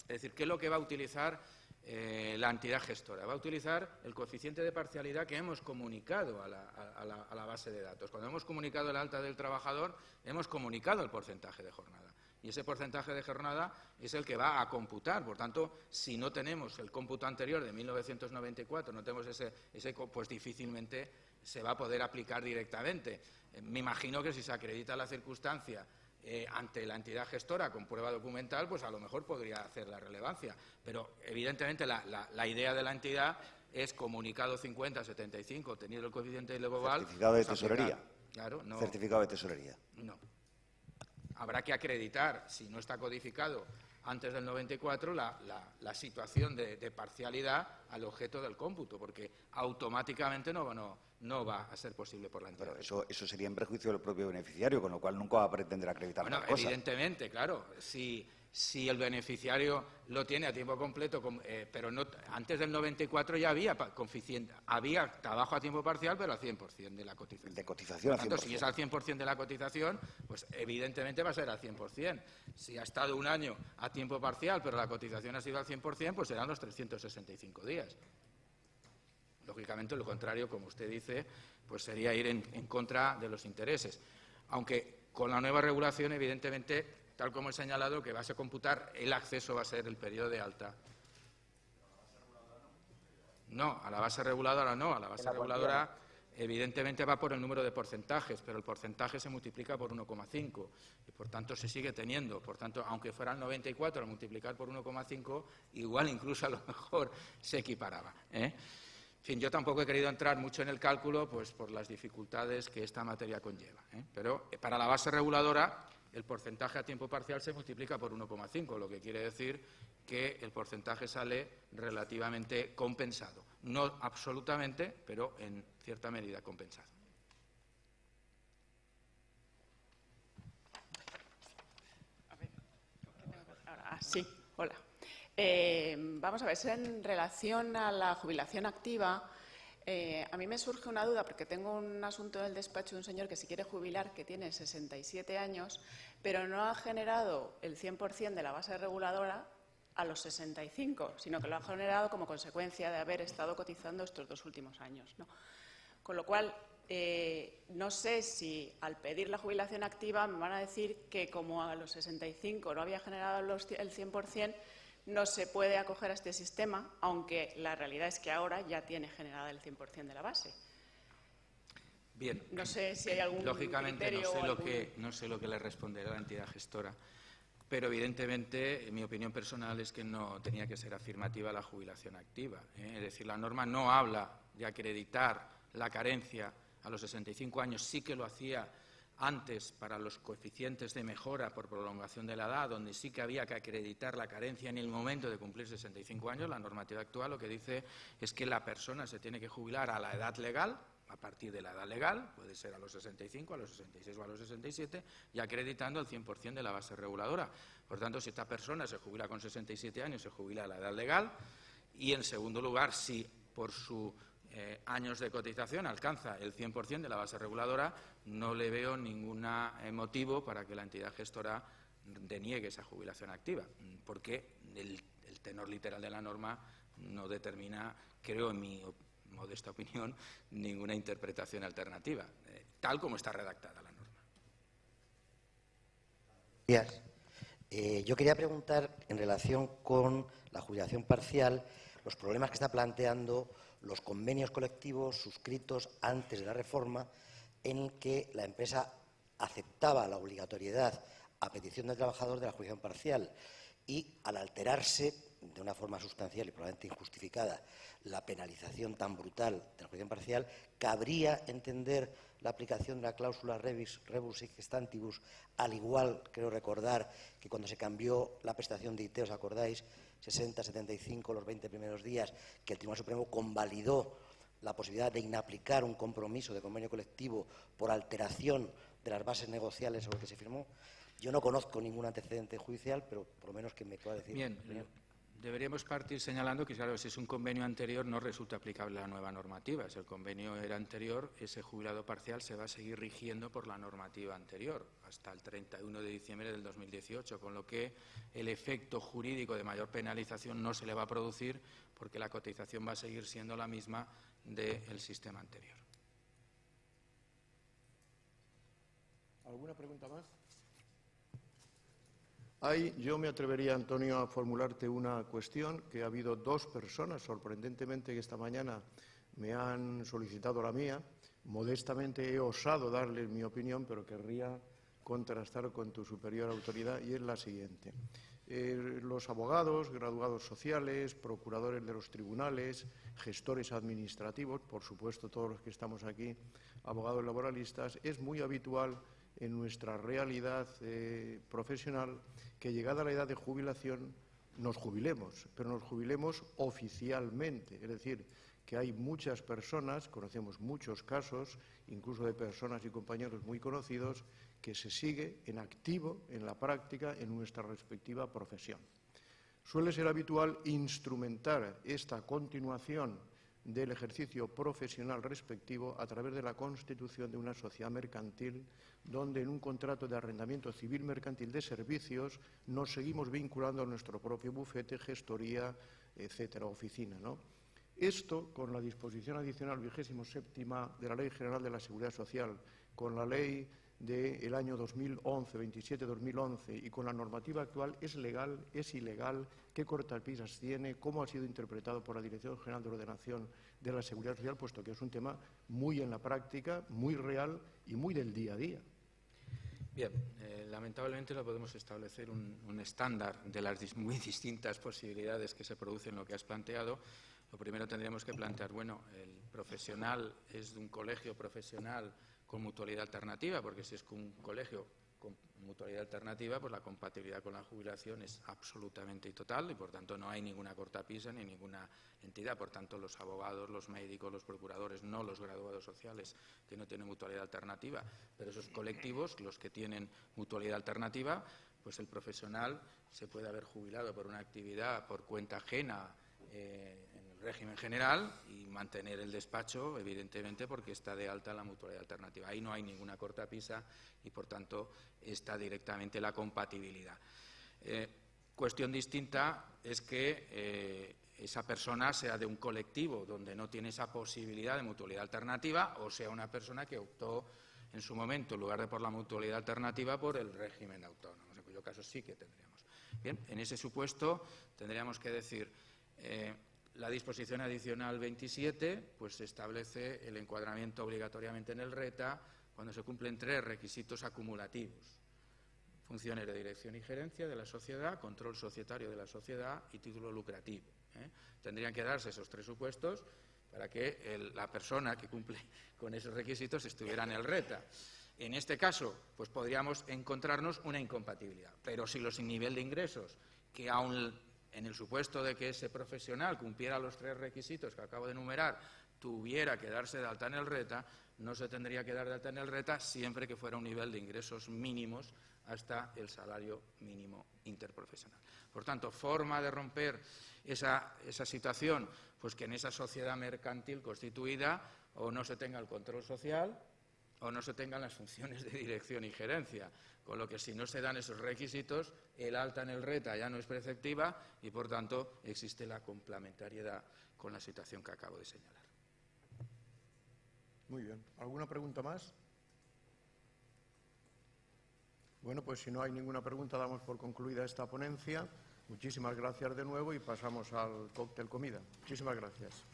[SPEAKER 2] Es decir, ¿qué es lo que va a utilizar la entidad gestora? Va a utilizar el coeficiente de parcialidad que hemos comunicado a la base de datos. Cuando hemos comunicado el alta del trabajador, hemos comunicado el porcentaje de jornada. Y ese porcentaje de jornada es el que va a computar. Por tanto, si no tenemos el cómputo anterior de 1994, no tenemos ese pues difícilmente se va a poder aplicar directamente. Me imagino que si se acredita la circunstancia ante la entidad gestora con prueba documental, pues a lo mejor podría hacer la relevancia. Pero, evidentemente, la idea de la entidad es comunicado 50-75, tenido el coeficiente global.
[SPEAKER 6] Certificado de tesorería.
[SPEAKER 2] Claro, no.
[SPEAKER 6] Certificado de tesorería.
[SPEAKER 2] No. Habrá que acreditar, si no está codificado antes del 94, la situación de parcialidad al objeto del cómputo, porque automáticamente no va a ser posible por la entidad.
[SPEAKER 6] Pero eso sería en perjuicio del propio beneficiario, con lo cual nunca va a pretender acreditar tal cosa.
[SPEAKER 2] Evidentemente, claro. Si el beneficiario lo tiene a tiempo completo, pero no, antes del 94 ya había coeficiente, había trabajo a tiempo parcial, pero al 100% de la cotización.
[SPEAKER 6] De cotización
[SPEAKER 2] Por tanto,
[SPEAKER 6] al 100%.
[SPEAKER 2] si es al 100% de la cotización, pues evidentemente va a ser al 100%. Si ha estado un año a tiempo parcial, pero la cotización ha sido al 100%, pues serán los 365 días. Lógicamente, lo contrario, como usted dice, pues sería ir en contra de los intereses. Aunque con la nueva regulación, evidentemente, tal como he señalado, que vas a computar el acceso va a ser el periodo de alta. No, a la base reguladora no. A la base reguladora, evidentemente, va por el número de porcentajes, pero el porcentaje se multiplica por 1,5 y, por tanto, se sigue teniendo. Por tanto, aunque fuera el 94 al multiplicar por 1,5, igual incluso a lo mejor se equiparaba. En fin, yo tampoco he querido entrar mucho en el cálculo, pues por las dificultades que esta materia conlleva. Pero para la base reguladora, el porcentaje a tiempo parcial se multiplica por 1,5, lo que quiere decir que el porcentaje sale relativamente compensado. No absolutamente, pero en cierta medida compensado.
[SPEAKER 7] Sí, hola. Vamos a ver, en relación a la jubilación activa, a mí me surge una duda porque tengo un asunto en el despacho de un señor que se quiere jubilar, que tiene 67 años, pero no ha generado el 100% de la base reguladora a los 65, sino que lo ha generado como consecuencia de haber estado cotizando estos 2 últimos años, ¿no? Con lo cual, no sé si al pedir la jubilación activa me van a decir que como a los 65 no había generado el 100%, no se puede acoger a este sistema, aunque la realidad es que ahora ya tiene generada el 100% de la base.
[SPEAKER 2] Bien.
[SPEAKER 7] No sé si hay algún
[SPEAKER 2] lógicamente
[SPEAKER 7] criterio
[SPEAKER 2] no sé lo que le responderá la entidad gestora, pero evidentemente mi opinión personal es que no tenía que ser afirmativa la jubilación activa. Es decir, la norma no habla de acreditar la carencia a los 65 años, sí que lo hacía antes para los coeficientes de mejora por prolongación de la edad, donde sí que había que acreditar la carencia en el momento de cumplir 65 años. La normativa actual lo que dice es que la persona se tiene que jubilar a la edad legal, a partir de la edad legal, puede ser a los 65, a los 66 o a los 67, y acreditando el 100% de la base reguladora. Por tanto, si esta persona se jubila con 67 años, se jubila a la edad legal, y en segundo lugar, si por sus años de cotización alcanza el 100% de la base reguladora, no le veo ningún motivo para que la entidad gestora deniegue esa jubilación activa, porque el tenor literal de la norma no determina, creo en mi modesta opinión, ninguna interpretación alternativa, tal como está redactada la norma.
[SPEAKER 8] Gracias. Yo quería preguntar, en relación con la jubilación parcial, los problemas que está planteando los convenios colectivos suscritos antes de la reforma, en que la empresa aceptaba la obligatoriedad a petición del trabajador de la jubilación parcial, y al alterarse de una forma sustancial y probablemente injustificada la penalización tan brutal de la jubilación parcial, cabría entender la aplicación de la cláusula rebus sic stantibus, al igual, creo recordar, que cuando se cambió la prestación de IT, ¿os acordáis?, 60, 75, los 20 primeros días, que el Tribunal Supremo convalidó la posibilidad de inaplicar un compromiso de convenio colectivo por alteración de las bases negociales sobre las que se firmó. Yo no conozco ningún antecedente judicial, pero por lo menos que me pueda decir.
[SPEAKER 2] Bien, deberíamos partir señalando que, claro, si es un convenio anterior no resulta aplicable la nueva normativa. Si el convenio era anterior, ese jubilado parcial se va a seguir rigiendo por la normativa anterior hasta el 31 de diciembre del 2018, con lo que el efecto jurídico de mayor penalización no se le va a producir porque la cotización va a seguir siendo la misma del sistema anterior.
[SPEAKER 1] ¿Alguna pregunta más? Yo me atrevería, Antonio, a formularte una cuestión, que ha habido dos personas, sorprendentemente, que esta mañana me han solicitado la mía. Modestamente he osado darles mi opinión, pero querría contrastar con tu superior autoridad, y es la siguiente. Los abogados, graduados sociales, procuradores de los tribunales, gestores administrativos, por supuesto todos los que estamos aquí, abogados laboralistas, es muy habitual en nuestra realidad profesional que, llegada la edad de jubilación, nos jubilemos, pero nos jubilemos oficialmente. Es decir, que hay muchas personas, conocemos muchos casos, incluso de personas y compañeros muy conocidos, que se sigue en activo, en la práctica, en nuestra respectiva profesión. Suele ser habitual instrumentar esta continuación del ejercicio profesional respectivo a través de la constitución de una sociedad mercantil, donde en un contrato de arrendamiento civil mercantil de servicios nos seguimos vinculando a nuestro propio bufete, gestoría, etcétera, oficina, ¿no? Esto, con la disposición adicional 27ª de la Ley General de la Seguridad Social, con la ley del año 2011, 27-2011, y con la normativa actual, ¿es legal, es ilegal? ¿Qué cortapisas tiene? ¿Cómo ha sido interpretado por la Dirección General de Ordenación de la Seguridad Social? Puesto que es un tema muy en la práctica, muy real y muy del día a día.
[SPEAKER 2] Bien, lamentablemente no podemos establecer un estándar de las muy distintas posibilidades que se producen en lo que has planteado. Lo primero tendríamos que plantear, bueno, el profesional es de un colegio profesional con mutualidad alternativa, porque si es un colegio con mutualidad alternativa, pues la compatibilidad con la jubilación es absolutamente total y, por tanto, no hay ninguna cortapisa ni ninguna entidad. Por tanto, los abogados, los médicos, los procuradores, no los graduados sociales que no tienen mutualidad alternativa, pero esos colectivos, los que tienen mutualidad alternativa, pues el profesional se puede haber jubilado por una actividad por cuenta ajena en el régimen general y mantener el despacho, evidentemente, porque está de alta la mutualidad alternativa. Ahí no hay ninguna cortapisa y, por tanto, está directamente la compatibilidad. Cuestión distinta es que esa persona sea de un colectivo donde no tiene esa posibilidad de mutualidad alternativa, o sea una persona que optó en su momento, en lugar de por la mutualidad alternativa, por el régimen autónomo, en cuyo caso sí que tendríamos. Bien, en ese supuesto tendríamos que decir, la disposición adicional 27 pues establece el encuadramiento obligatoriamente en el RETA cuando se cumplen 3 requisitos acumulativos: funciones de dirección y gerencia de la sociedad, control societario de la sociedad y título lucrativo. Tendrían que darse esos 3 supuestos para que la persona que cumple con esos requisitos estuviera en el RETA. En este caso, pues podríamos encontrarnos una incompatibilidad, pero si los nivel de ingresos, que aún en el supuesto de que ese profesional cumpliera los 3 requisitos que acabo de enumerar, tuviera que darse de alta en el RETA, no se tendría que dar de alta en el RETA siempre que fuera un nivel de ingresos mínimos hasta el salario mínimo interprofesional. Por tanto, forma de romper esa situación, pues que en esa sociedad mercantil constituida o no se tenga el control social o no se tengan las funciones de dirección y gerencia, con lo que si no se dan esos requisitos, el alta en el RETA ya no es preceptiva y, por tanto, existe la complementariedad con la situación que acabo de señalar.
[SPEAKER 1] Muy bien. ¿Alguna pregunta más? Bueno, pues si no hay ninguna pregunta, damos por concluida esta ponencia. Muchísimas gracias de nuevo y pasamos al cóctel comida. Muchísimas gracias.